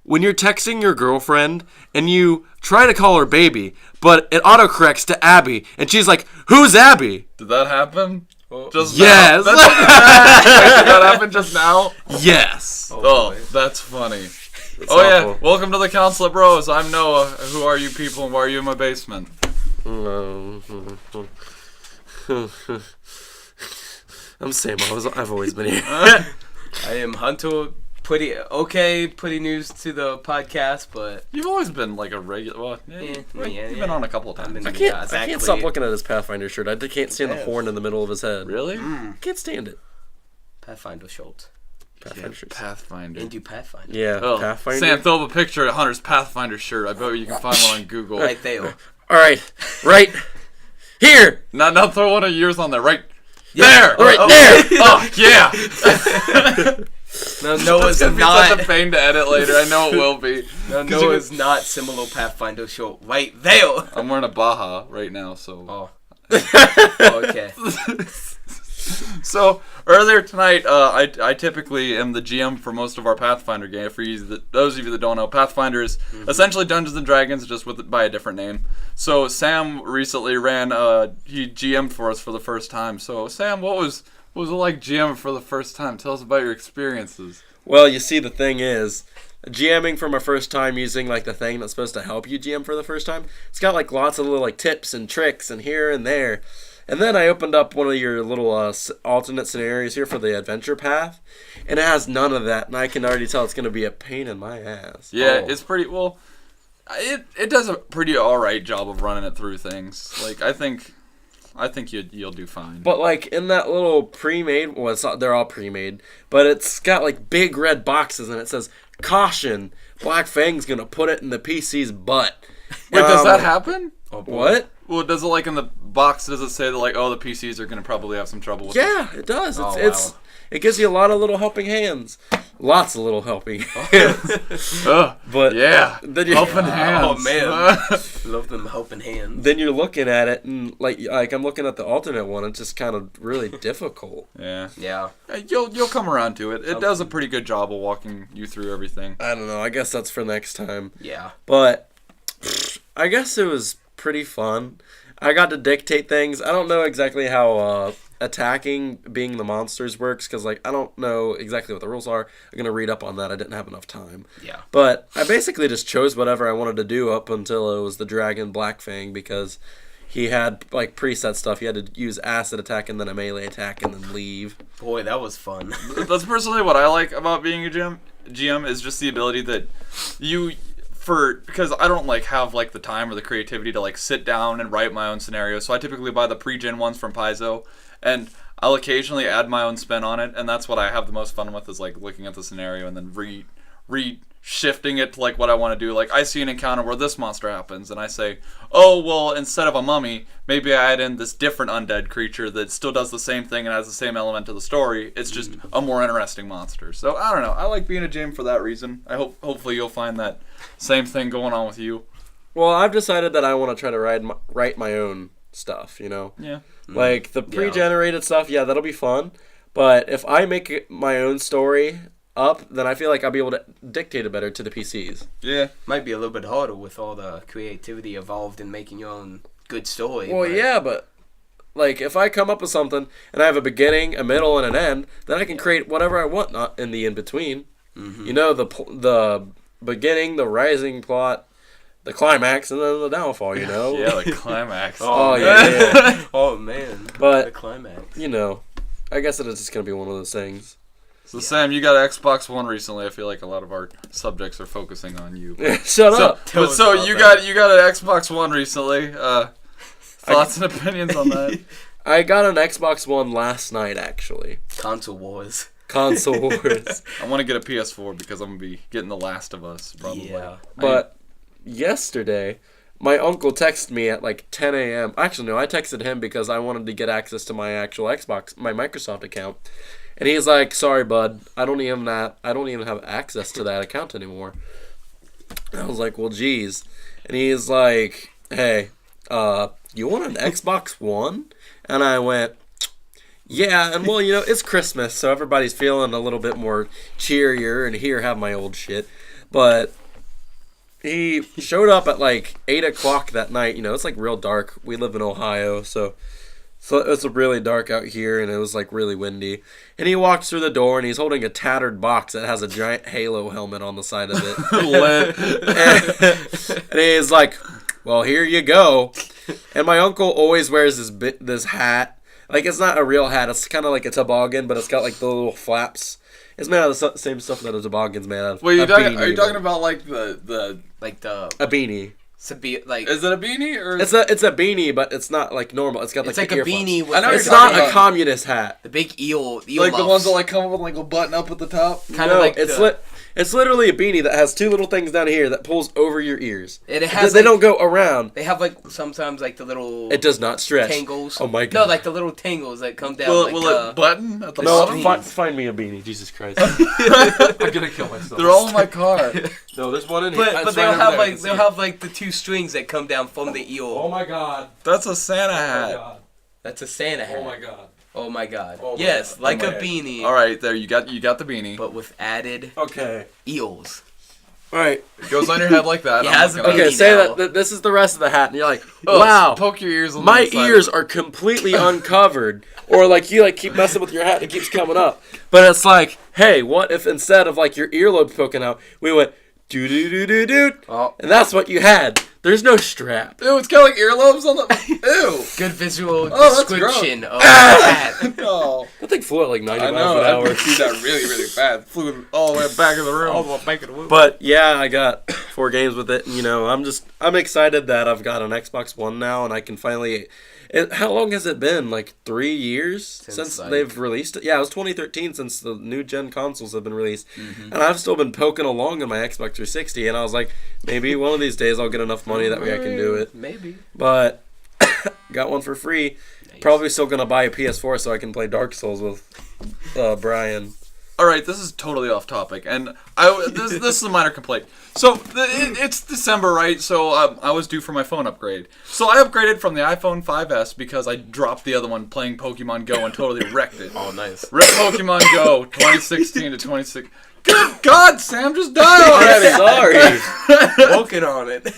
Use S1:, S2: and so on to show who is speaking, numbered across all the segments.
S1: when you're texting your girlfriend and you try to call her baby, but it autocorrects to Abby, and she's like, "Who's Abby?"
S2: Did that happen? Just
S1: yes.
S2: Now? Did that happen just now?
S1: Yes.
S2: Oh, that's funny.
S1: It's
S2: awful.
S1: Yeah.
S2: Welcome to the Council of Bros. I'm Noah. Who are you people and why are you in my basement?
S1: I'm Sam. I've always been here.
S3: I am Hunter. Putting news to the podcast, but
S2: You've always been like a regular. Well, you've been on a couple of times.
S1: I can't stop looking at his Pathfinder shirt. I can't stand the horn in the middle of his head.
S2: Really?
S1: Can't stand it.
S3: Pathfinder Schultz.
S1: Pathfinder shirts.
S2: Pathfinder.
S3: And do Pathfinder.
S1: Yeah,
S2: Oh,
S1: Pathfinder.
S2: Sam, throw up a picture of Hunter's Pathfinder shirt. I bet you can find one on Google.
S3: Right there.
S1: All right, right here.
S2: Now throw one of yours on there. Right
S1: There,
S2: there.
S1: right there.
S2: Oh, yeah.
S3: No, Noah's
S2: It's gonna be
S3: not.
S2: such a pain to edit later. I know it will be.
S3: No, Noah's not similar Pathfinder Schultz. Right there.
S2: I'm wearing a Baja right now, so.
S3: Oh. Okay.
S2: So earlier tonight, I typically am the GM for most of our Pathfinder game. For those of you that don't know, Pathfinder is essentially Dungeons and Dragons, just by a different name. So Sam recently he GM'd for us for the first time. So Sam, what was it like GM for the first time? Tell us about your experiences.
S1: Well, you see, the thing is, GMing for my first time using like the thing that's supposed to help you GM for the first time, it's got like lots of little like tips and tricks and here and there. And then I opened up one of your little alternate scenarios here for the adventure path, and it has none of that, and I can already tell it's going to be a pain in my ass.
S2: Yeah, It's pretty well. It does a pretty alright job of running it through things. Like I think you'll do fine.
S1: But like in that little pre-made, well, it's not, they're all pre-made, but it's got like big red boxes, and it says, "Caution, Black Fang's going to put it in the PC's butt."
S2: Wait, does that happen?
S1: What?
S2: Well, does it like in the box? Does it say that like, oh, the PCs are gonna probably have some trouble with
S1: Yeah, it does.
S3: Oh,
S1: It gives you a lot of little helping hands, lots of little helping hands.
S2: it?
S1: But
S2: Yeah,
S1: then you
S2: helping hands.
S3: Oh man, love them helping hands.
S1: then you're looking at it, and like I'm looking at the alternate one. It's just kind of really difficult.
S2: Yeah,
S3: Yeah.
S2: you'll come around to it. It does a pretty good job of walking you through everything.
S1: I don't know. I guess that's for next time.
S3: Yeah.
S1: But I guess it was pretty fun. I got to dictate things. I don't know exactly how attacking being the monsters works, because like I don't know exactly what the rules are. I'm gonna read up on that. I didn't have enough time.
S3: Yeah.
S1: But I basically just chose whatever I wanted to do up until it was the dragon Black Fang, because he had like preset stuff. He had to use acid attack and then a melee attack and then leave.
S3: Boy, that was fun.
S2: That's personally what I like about being a GM is just the ability that because I don't like have like the time or the creativity to like sit down and write my own scenarios. So I typically buy the pre-gen ones from Paizo, and I'll occasionally add my own spin on it, and that's what I have the most fun with, is like looking at the scenario and then shifting it to like what I want to do. Like I see an encounter where this monster happens, and I say, oh well, instead of a mummy, maybe I add in this different undead creature that still does the same thing and has the same element to the story. It's just a more interesting monster. So I don't know. I like being a GM for that reason. I hopefully you'll find that same thing going on with you.
S1: Well, I've decided that I want to try to write my own stuff. You know.
S2: Yeah.
S1: Like the pre-generated stuff. Yeah, that'll be fun. But if I make my own story up, then I feel like I'll be able to dictate it better to the PCs.
S2: Yeah.
S3: Might be a little bit harder with all the creativity involved in making your own good story.
S1: Well, yeah, but like if I come up with something and I have a beginning, a middle, and an end, then I can create whatever I want, not in the in-between. Mm-hmm. You know, the beginning, the rising plot, the climax, and then the downfall, you know?
S2: Yeah, the climax.
S1: Oh, yeah.
S3: Oh, man.
S1: But,
S3: the climax.
S1: you know, I guess it is just going to be one of those things.
S2: So Sam, you got Xbox One recently. I feel like a lot of our subjects are focusing on you.
S1: Shut up.
S2: So you got an Xbox One recently. Thoughts and opinions on that?
S1: I got an Xbox One last night, actually.
S3: Console Wars.
S1: Console Wars.
S2: I want to get a PS4 because I'm going to be getting The Last of Us, probably.
S3: Yeah.
S1: But yesterday, my uncle texted me at like 10 a.m. Actually, no, I texted him because I wanted to get access to my actual Xbox, my Microsoft account. And he's like, "Sorry, bud, I don't even have access to that account anymore." And I was like, "Well, geez." And he's like, "Hey, you want an Xbox One?" And I went, "Yeah." And well, you know, it's Christmas, so everybody's feeling a little bit more cheerier. And here, have my old shit. But he showed up at like 8 o'clock that night. It's like real dark. We live in Ohio, so it's really dark out here, and it was like really windy. And he walks through the door, and he's holding a tattered box that has a giant Halo helmet on the side of it. and he's like, "Well, here you go." And my uncle always wears this hat. Like, it's not a real hat. It's kind of like a toboggan, but it's got like the little flaps. It's made out of the same stuff that a toboggan's made out of.
S2: Wait, are you talking about like the
S1: a beanie?
S3: Is it
S2: a beanie or
S1: it's a beanie, but it's not like normal. It's got like
S3: a beanie with
S2: I know
S1: it's
S2: you're
S1: not
S2: talking
S1: a communist hat.
S3: the big eel
S2: like the
S3: muffs.
S2: ones that like come up with like a button up at the top?
S3: Kind of like
S1: it's literally a beanie that has two little things down here that pulls over your ears.
S3: It has
S1: they don't go around.
S3: They have like sometimes like the little.
S1: It does not stretch.
S3: Tangles.
S1: Oh my god.
S3: No, like the little tangles that come down.
S2: Will it button at the
S1: No,
S2: bottom?
S1: find me a beanie. Jesus Christ.
S4: I'm gonna kill myself.
S2: They're all in my car.
S1: No, there's one in here.
S3: But they'll have like the two strings that come down from the eel.
S1: Oh my god.
S2: That's a Santa
S1: Oh my
S2: hat.
S1: god.
S3: That's a Santa hat.
S1: Oh my god.
S3: Oh my god.
S1: Oh my
S3: Yes,
S1: god.
S3: like
S1: Oh
S3: a
S1: my god.
S3: beanie.
S2: All right, there you got the beanie.
S3: But with added
S1: Okay.
S3: eels.
S1: All right.
S2: It goes on your head like that.
S3: He
S2: I'm
S3: has
S2: looking
S3: a
S2: at it.
S1: Okay.
S3: beanie
S1: Say
S3: now.
S1: that this is the rest of the hat, and you're like,
S2: Oh,
S1: wow.
S2: Poke your ears. On
S1: My
S2: the inside.
S1: ears are completely uncovered, or like you like keep messing with your hat and it keeps coming up. But it's like, hey, what if instead of like your earlobe poking out, we went doo doo doo doo doo,
S3: Oh.
S1: and that's what you had. There's no strap.
S2: Ew, it's got like earlobes on the. Ew.
S3: Good visual
S2: Oh, that's
S3: description of the hat.
S2: No.
S1: That thing flew at like 90
S2: I
S1: miles
S2: know.
S1: an
S2: I
S1: hour.
S2: could see that really fast. Flew all the way back of the room.
S1: But yeah, I got 4 games with it, and I'm excited that I've got an Xbox One now, and I can finally. How long has it been? Like 3 years since
S3: like-
S1: they've released it? Yeah, it was 2013 since the new gen consoles have been released, and I've still been poking along on my Xbox 360, and I was like, maybe one of these days I'll get enough money that way I can do it.
S3: Maybe.
S1: But got one for free.
S3: Nice.
S1: Probably still gonna buy a PS4 so I can play Dark Souls with Brian.
S2: All right, this is totally off topic, and this is a minor complaint. So it's December, right? So I was due for my phone upgrade. So I upgraded from the iPhone 5S because I dropped the other one playing Pokemon Go and totally wrecked it.
S3: Oh, nice.
S2: Rip Pokemon Go 2016 to 26. Good God, Sam, just die already.
S1: Sorry.
S3: Working on it.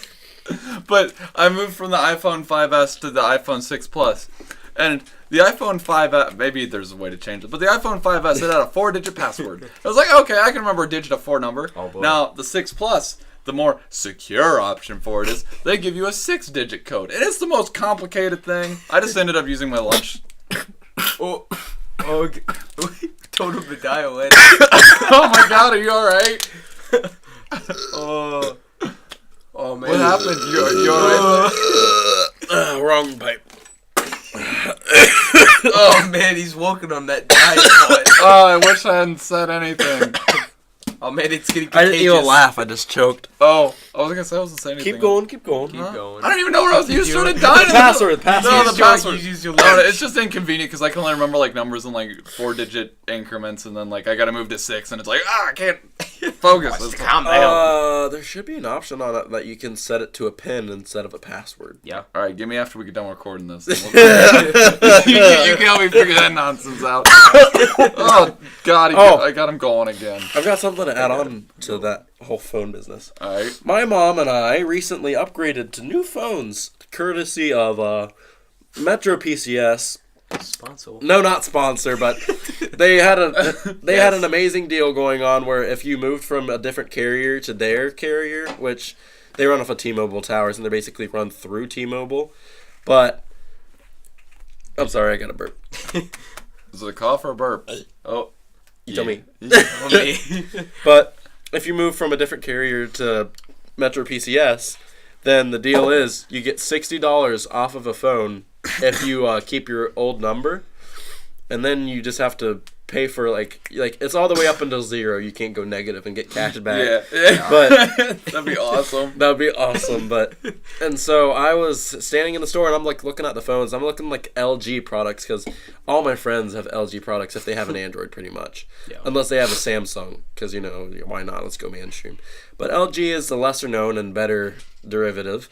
S2: But I moved from the iPhone 5S to the iPhone 6 Plus, and the iPhone 5S, maybe there's a way to change it, but the iPhone 5S, it had a 4-digit password. I was like, okay, I can remember a digit of 4 number.
S3: Oh, boy.
S2: Now, the 6 Plus, the more secure option for it is they give you a 6-digit code. And it's the most complicated thing. I just ended up using my lunch.
S3: Oh, okay. Total the dial in.
S2: Oh my God, are you alright?
S3: Oh man.
S2: What happened? You alright?
S1: Wrong pipe.
S3: Oh man, he's walking on that diet butt.
S2: Oh, I wish I hadn't said anything.
S3: Oh man, it's getting
S1: I
S3: contagious.
S1: didn't even laugh. I just choked.
S2: Oh, I was gonna say I wasn't saying anything.
S1: Keep going. Keep going.
S3: Keep going.
S2: I don't even know what I was. You
S3: You-
S2: started dying.
S1: The password. The password.
S2: No,
S3: Use
S2: the
S3: your-
S2: password.
S3: you use your
S2: No,
S3: lunch.
S2: it's just inconvenient because I can only remember like numbers in like 4-digit increments, and then like I gotta move to 6, and it's like I can't focus. It's-
S3: Calm down.
S1: There should be an option on it that you can set it to a pin instead of a password.
S3: Yeah.
S2: All right, give me after we get done recording this. You can help me figure that nonsense out. Oh God, I got him going again.
S1: I've got something to add on to that whole phone business.
S2: All right.
S1: My mom and I recently upgraded to new phones, courtesy of Metro PCS.
S3: Sponsor.
S1: No, not sponsor, but they had an amazing deal going on where if you moved from a different carrier to their carrier, which they run off of T-Mobile towers and they basically run through T-Mobile, but I'm sorry, I got a burp.
S2: Is it a cough or a burp?
S3: Oh.
S1: You tell me.
S3: Me.
S1: But if you move from a different carrier to Metro PCS, then the deal is you get $60 off of a phone if you keep your old number, and then you just have to pay for like it's all the way up until 0. You can't go negative and get cash back.
S2: Yeah.
S1: But
S2: That'd be awesome.
S1: that would be awesome. And so I was standing in the store and I'm like looking at the phones. I'm looking like LG products because all my friends have LG products if they have an Android, pretty much.
S3: Yeah.
S1: Unless they have a Samsung, because why not? Let's go mainstream. But LG is the lesser known and better derivative.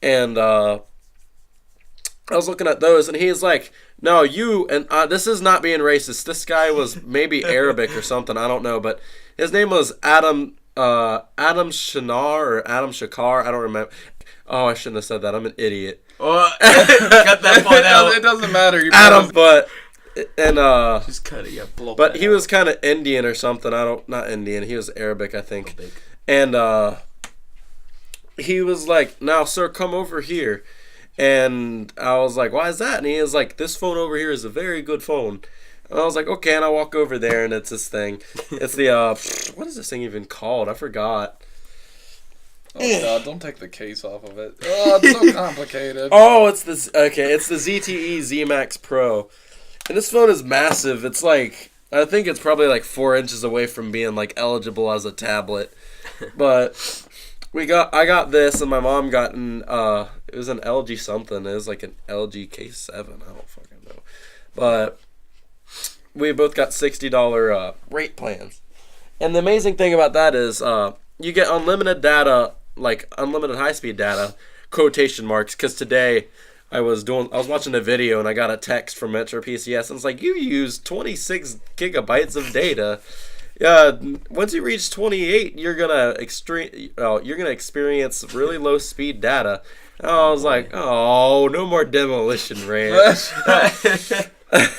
S1: And I was looking at those, and he's like, "No, you." And this is not being racist. This guy was maybe Arabic or something. I don't know, but his name was Adam Adam Shinar or Adam Shakar. I don't remember. Oh, I shouldn't have said that. I'm an idiot.
S3: Oh, cut that part out.
S2: It doesn't matter. You
S1: Adam, but and
S3: Just cut it. Yeah, blow
S1: but
S3: that
S1: he
S3: out.
S1: was kind of Indian or something. Not Indian. He was Arabic, I think.
S3: Arabic.
S1: And he was like, "Now, sir, come over here." And I was like, "Why is that?" And he was like, "This phone over here is a very good phone." And I was like, "Okay." And I walk over there, and it's this thing. It's the what is this thing even called? I forgot.
S2: Oh God! Don't take the case off of it. Oh, it's so complicated.
S1: Oh, it's this. Okay, it's the ZTE Z Max Pro, and this phone is massive. It's like, I think it's probably like 4 inches away from being like eligible as a tablet. But I got this, and my mom got it was an LG something. It was like an LG K7. I don't fucking know. But we both got $60 rate plans, and the amazing thing about that is you get unlimited data. Like unlimited high-speed data, quotation marks, because today I was watching a video and I got a text from Metro PCS and it's like, you used 26 gigabytes of data. Once you reach 28, you're gonna experience really low speed data. And I was like, oh, no more Demolition Ranch.
S2: I'm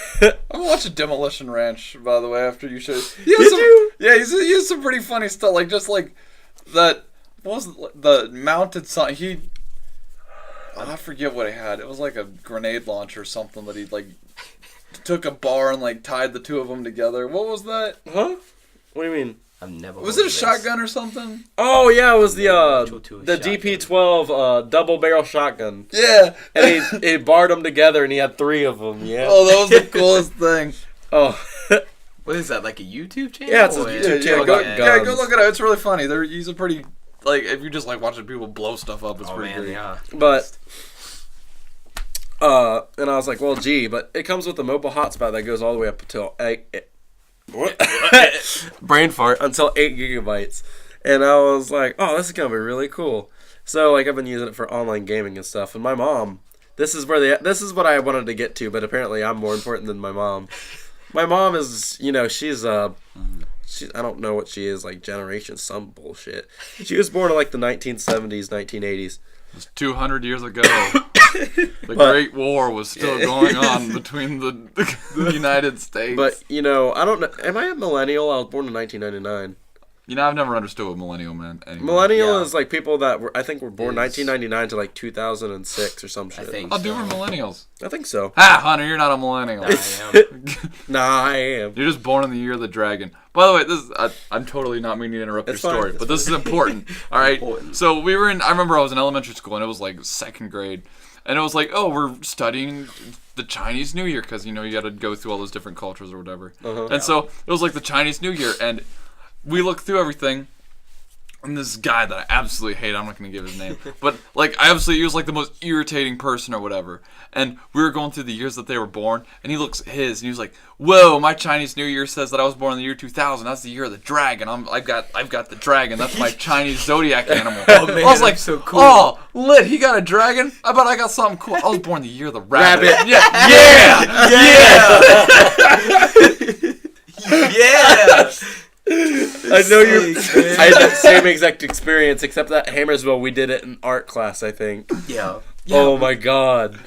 S2: watching Demolition Ranch, by the way. After you showed,
S1: Did you?
S2: Yeah, he has some pretty funny stuff, like just like that. What was the mounted sign? I forget what he had. It was like a grenade launcher or something that he like took a bar and like tied the two of them together. What was that?
S1: Huh? What do you mean?
S3: I've never.
S2: Was
S3: heard
S2: it a
S3: of this.
S2: shotgun or something?
S1: Oh yeah, it was the
S3: Shotgun.
S1: DP12 double barrel shotgun.
S2: Yeah.
S1: And he barred them together, and he had 3 of them. Yeah.
S2: Oh, that was the coolest thing.
S1: Oh.
S3: What is that? Like a YouTube channel?
S1: Yeah, it's a
S3: Or-
S1: YouTube
S2: Yeah,
S1: channel.
S2: go,
S1: Got
S2: yeah, go
S1: guns.
S2: look it up. It's really funny. He's a pretty like if you just like watching people blow stuff up. It's
S3: Oh
S2: pretty
S3: man,
S2: great.
S3: yeah.
S1: But and I was like, well, gee, but it comes with a mobile hotspot that goes all the way up until brain fart until 8 gigabytes, and I was like, oh, this is gonna be really cool. So like I've been using it for online gaming and stuff, and my mom. This is what I wanted to get to, but apparently I'm more important than my mom. My mom is, she's I don't know what she is, like generation some bullshit. She was born in like the 1970s, 1980s.
S2: It was 200 years ago. The Great War was still going on between the United States.
S1: But, I don't know. Am I a millennial? I was born in 1999.
S2: I've never understood what millennial meant. Anyway.
S1: Millennial
S3: Yeah.
S1: is like people that were 1999
S3: Is-
S1: to like 2006 or some shit.
S3: I think.
S2: Oh, dude, we're millennials.
S1: I think so.
S2: Ah, Hunter, you're not a millennial.
S3: I am.
S1: Nah, I am.
S2: You're just born in the year of the dragon. By the way, I'm totally not meaning to interrupt
S1: It's
S2: your
S1: fine,
S2: story,
S1: it's
S2: but this is important. All right.
S3: Important.
S2: So I remember I was in elementary school and it was like second grade, and it was like, oh, we're studying the Chinese New Year because you got to go through all those different cultures or whatever.
S1: Uh-huh.
S2: And so it was like the Chinese New Year, and we looked through everything. And this guy that I absolutely hate, I'm not going to give his name, but like he was like the most irritating person or whatever. And we were going through the years that they were born, and he looks at his, and he was like, "Whoa, my Chinese New Year says that I was born in the year 2000. That's the year of the dragon. I've got the dragon. That's my Chinese zodiac animal."
S3: Oh, man,
S2: I was like,
S3: that's so cool.
S2: "Oh, lit, he got a dragon. I bet I got something cool. I was born in the year of the rabbit."
S1: Rabbit.
S3: Yeah.
S1: I know you.
S3: Sick,
S1: I had that same exact experience, except that Hammersville, we did it in art class, I think.
S3: Yeah.
S1: Oh my god.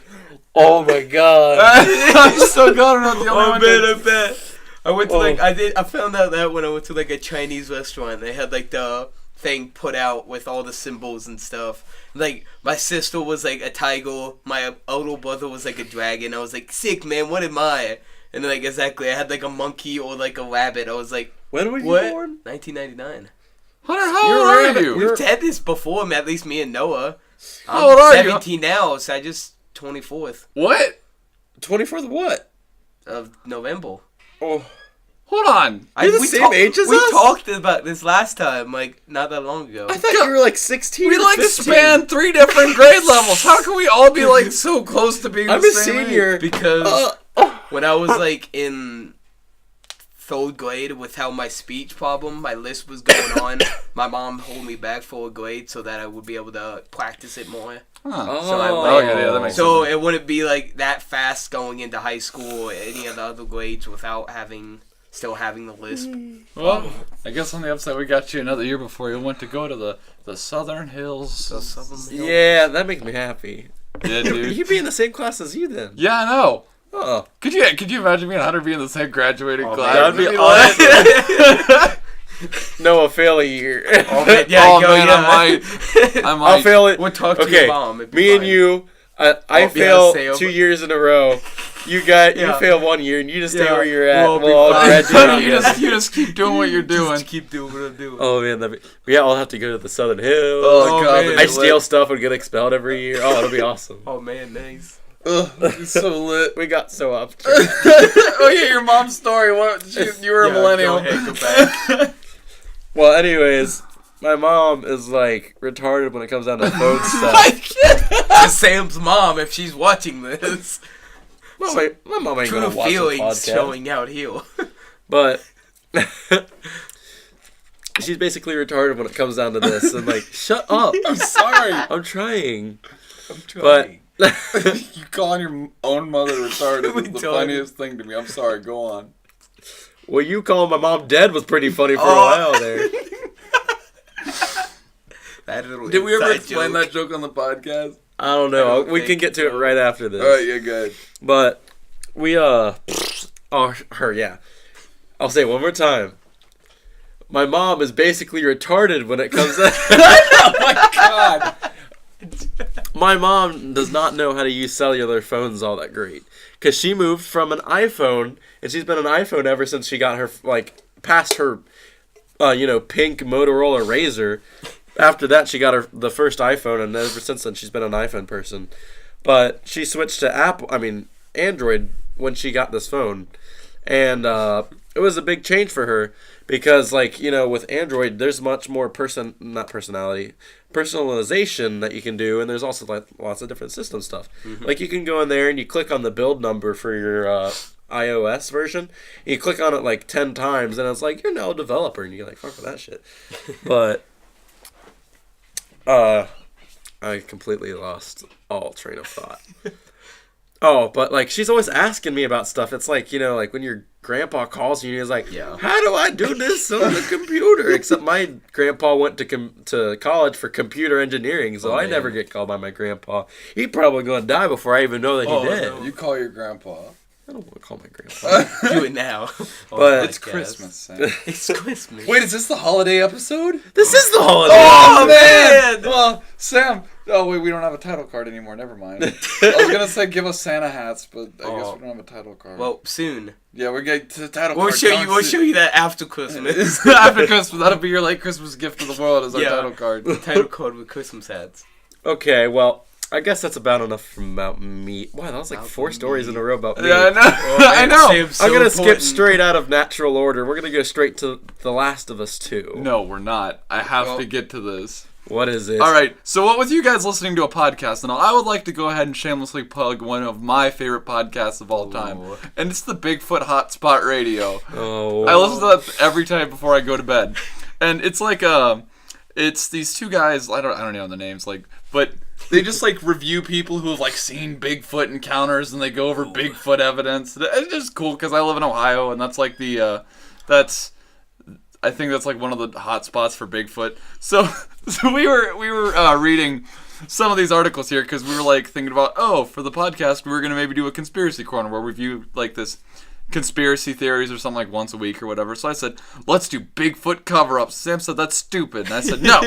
S1: Oh my god.
S2: I'm so glad I'm not the only
S3: Oh
S2: one.
S3: man, I bet. I went to
S1: Oh.
S3: I found out that when I went to like a Chinese restaurant, they had like the thing put out with all the symbols and stuff. Like my sister was like a tiger, my older brother was like a dragon. I was like, sick man, what am I? And then like exactly, I had like a monkey or like a rabbit. I was like,
S1: When were you
S3: what?
S1: born?
S3: 1999.
S2: Hunter, how old are you?
S3: We've had this before, at least me and Noah.
S2: How old are you?
S3: 17 now, so I just 24th
S2: What?
S1: 24th what?
S3: of November.
S1: Oh.
S2: Hold on.
S1: You're the same age as
S3: we
S1: us?
S3: talked about this last time, like not that long ago.
S1: I thought you were like 16
S2: We
S1: or
S2: like
S1: 15.
S2: span 3 different grade levels. How can we all be like so close to being
S1: I'm
S2: the
S1: a
S2: same
S1: senior.
S2: age?
S3: Because when I was like in 3rd grade with how my speech problem, my lisp was going on, my mom held me back for a grade so that I would be able to practice it more.
S2: Huh.
S3: So I
S1: Oh,
S3: went-
S2: yeah, that makes
S3: So it wouldn't be like that fast going into high school or any of the other grades without having still having the lisp.
S2: Well, I guess on the upside, we got you another year before you went to go to the Southern Hills.
S3: The Southern Hills.
S1: Yeah, that makes me happy.
S2: Yeah, dude.
S1: He'd be in the same class as you then.
S2: Yeah, I know.
S1: Oh.
S2: Could you imagine me and Hunter being in the same graduating class?
S1: That'd be
S2: awesome.
S1: Noah, fail a year.
S3: Oh, man,
S2: Oh,
S3: go,
S2: man,
S3: yeah.
S2: I might.
S1: I'll fail it.
S3: We'll talk to
S1: Okay,
S3: your mom. It'd be
S1: me and
S3: fine.
S1: you, I
S3: yeah,
S1: fail
S3: stay over.
S1: 2 years in a row. You fail 1 year, and you just stay
S3: Yeah.
S1: where you're at.
S3: We'll be
S1: We'll all
S3: fine.
S1: graduate
S2: you,
S1: together.
S2: you just keep doing what you're doing.
S3: Just keep doing what I'm doing.
S1: Oh man, yeah, I'll have to go to the Southern Hills.
S2: Oh, God,
S3: man.
S2: that'd
S1: I
S2: be
S1: steal
S2: lit.
S1: stuff and get expelled every year. Oh, it'll be awesome.
S3: Oh man, nice.
S2: Ugh, it's so lit.
S1: We got so off track.
S2: Oh yeah, your mom's story. What? You were a millennial.
S3: Go ahead, go back.
S1: Well, anyways, my mom is like retarded when it comes down to phone stuff.
S3: To Sam's mom, if she's watching this,
S1: My mom ain't
S3: true
S1: gonna watch the
S3: feelings
S1: podcast.
S3: showing out here.
S1: But she's basically retarded when it comes down to this. And like, shut up.
S2: I'm sorry.
S1: I'm trying.
S3: I'm
S1: But
S3: trying.
S2: You calling your own mother retarded
S3: We
S2: is the
S3: don't.
S2: funniest thing to me. I'm sorry. Go on.
S1: well, you calling my mom dead was pretty funny for a
S3: Oh.
S1: while there.
S3: That little
S2: Did we ever
S3: inside
S2: explain
S3: joke.
S2: that joke on the podcast?
S1: I don't know.
S3: I don't
S1: We can
S3: think
S1: get to it
S3: so.
S1: right after this.
S2: All right, yeah, good.
S1: But we yeah. I'll say it one more time. My mom is basically retarded when it comes to
S2: Oh my god.
S1: My mom does not know how to use cellular phones all that great. Cuz she moved from an iPhone and she's been an iPhone ever since she got her past her pink Motorola Razr. After that she got the first iPhone, and ever since then she's been an iPhone person. But she switched to Android when she got this phone. And it was a big change for her because, with Android, there's much more personalization that you can do, and there's also lots of different system stuff.
S3: Mm-hmm.
S1: Like you can go in there and you click on the build number for your iOS version. And you click on it 10 times, and it's like you're now a developer, and you're like, fuck with that shit. But I completely lost all train of thought. Oh, but she's always asking me about stuff. It's like when your grandpa calls you and he's like,
S3: Yeah.
S1: how do I do this on the computer? Except my grandpa went to college for computer engineering, so
S3: Oh,
S1: I
S3: man.
S1: never get called by my grandpa. He's probably going to die before I even know that he
S3: Oh,
S1: did.
S3: no.
S2: You call your grandpa.
S1: I don't want to call my grandpa.
S3: Do it now.
S1: But-
S2: It's Christmas, Sam.
S3: It's Christmas.
S2: Wait, is this the holiday episode?
S1: This is the holiday.
S2: Oh,
S3: man!
S2: Well, Sam. Oh wait, we don't have a title card anymore. Never mind. I was gonna say give us Santa hats, but I guess we don't have a title card.
S3: Well, soon.
S2: yeah, we're getting to the title
S3: We'll
S2: card.
S3: show you. We'll show you that after Christmas.
S2: After Christmas, that'll be your Christmas gift to the world as our
S3: Yeah.
S2: title card.
S3: Title card with Christmas hats.
S1: Okay, well, I guess that's about enough about me. Wow, that was
S3: About
S1: 4 stories in a row about me.
S2: Yeah, I know. I
S3: man,
S2: know.
S3: Sam's so
S1: I'm going to skip
S3: important.
S1: straight out of natural order. We're going to go straight to The Last of Us 2.
S2: No, we're not. I have
S3: Well-
S2: to get to this.
S1: What is it?
S2: All right. So, what with you guys listening to a podcast and all, I would like to go ahead and shamelessly plug one of my favorite podcasts of all time,
S3: Ooh.
S2: and it's the Bigfoot Hotspot Radio.
S1: Oh.
S2: I listen to that every time before I go to bed, and it's it's these two guys. I don't know the names, but they just review people who have seen Bigfoot encounters, and they go over Bigfoot evidence. It's just cool because I live in Ohio, and that's I think that's one of the hot spots for Bigfoot. So we were reading some of these articles here because we were thinking about, for the podcast we were gonna maybe do a conspiracy corner where we review this conspiracy theories or something once a week or whatever. So I said, let's do Bigfoot cover-ups. Sam said that's stupid, and I said no.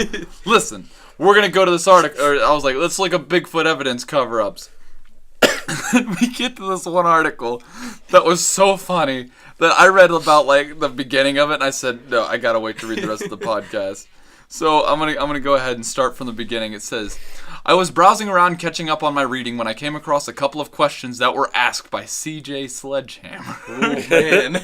S2: Listen, we're gonna go to this article. Or I was like, let's look up Bigfoot evidence cover-ups. And we get to this one article that was so funny that I read about the beginning of it, and I said, no, I gotta wait to read the rest of the podcast. So I'm gonna go ahead and start from the beginning. It says, I was browsing around catching up on my reading when I came across a couple of questions that were asked by CJ Sledgehammer.
S3: Oh man.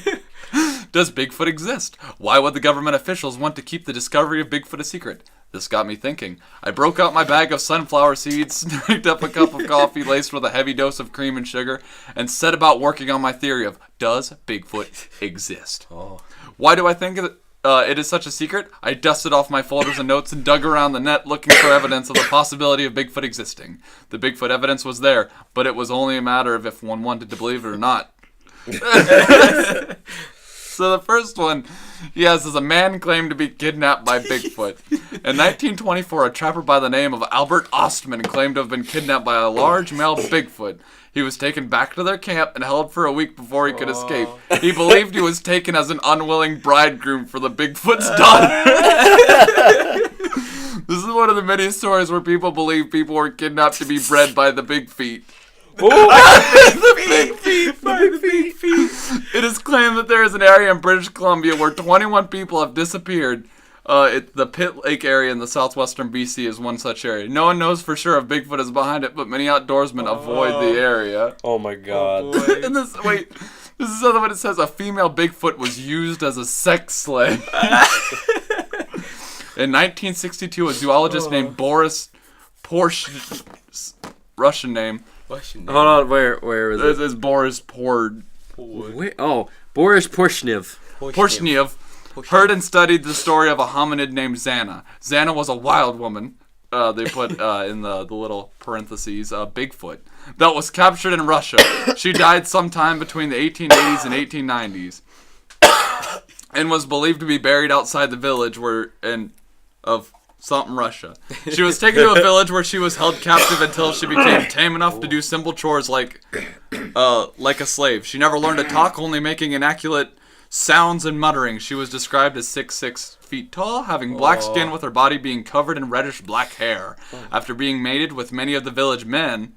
S2: Does Bigfoot exist? Why would the government officials want to keep the discovery of Bigfoot a secret? This got me thinking. I broke out my bag of sunflower seeds, picked up a cup of coffee laced with a heavy dose of cream and sugar, and set about working on my theory of, does Bigfoot exist?
S3: Oh.
S2: Why do I think it is such a secret? I dusted off my folders and notes and dug around the net looking for evidence of the possibility of Bigfoot existing. The Bigfoot evidence was there, but it was only a matter of if one wanted to believe it or not. So the first one he has is a man claimed to be kidnapped by Bigfoot. In 1924, a trapper by the name of Albert Ostman claimed to have been kidnapped by a large male Bigfoot. He was taken back to their camp and held for a week before he could escape. He believed he was taken as an unwilling bridegroom for the Bigfoot's daughter. This is one of the many stories where people believe people were kidnapped to be bred by the Big Feet. The Big Feet. It is claimed that there is an area in British Columbia where 21 people have disappeared. The Pitt Lake area in the southwestern BC is one such area. No one knows for sure if Bigfoot is behind it, but many outdoorsmen avoid the area.
S1: Oh my god.
S2: And this is another one. It says a female Bigfoot was used as a sex slave. In 1962, a zoologist named Boris Porsh, Russian name.
S1: Hold on, where is
S2: This
S1: it?
S2: is Boris Boris
S1: Porshnev.
S2: Porshnev heard and studied the story of a hominid named Xana. Xana was a wild woman. They put in the little parentheses, Bigfoot, that was captured in Russia. She died sometime between the 1880s and 1890s, and was believed to be buried outside the village of something Russia. She was taken to a village where she was held captive until she became tame enough to do simple chores like a slave. She never learned to talk, only making inaccurate sounds and muttering. She was described as 6 feet tall, having black skin with her body being covered in reddish black hair. After being mated with many of the village men,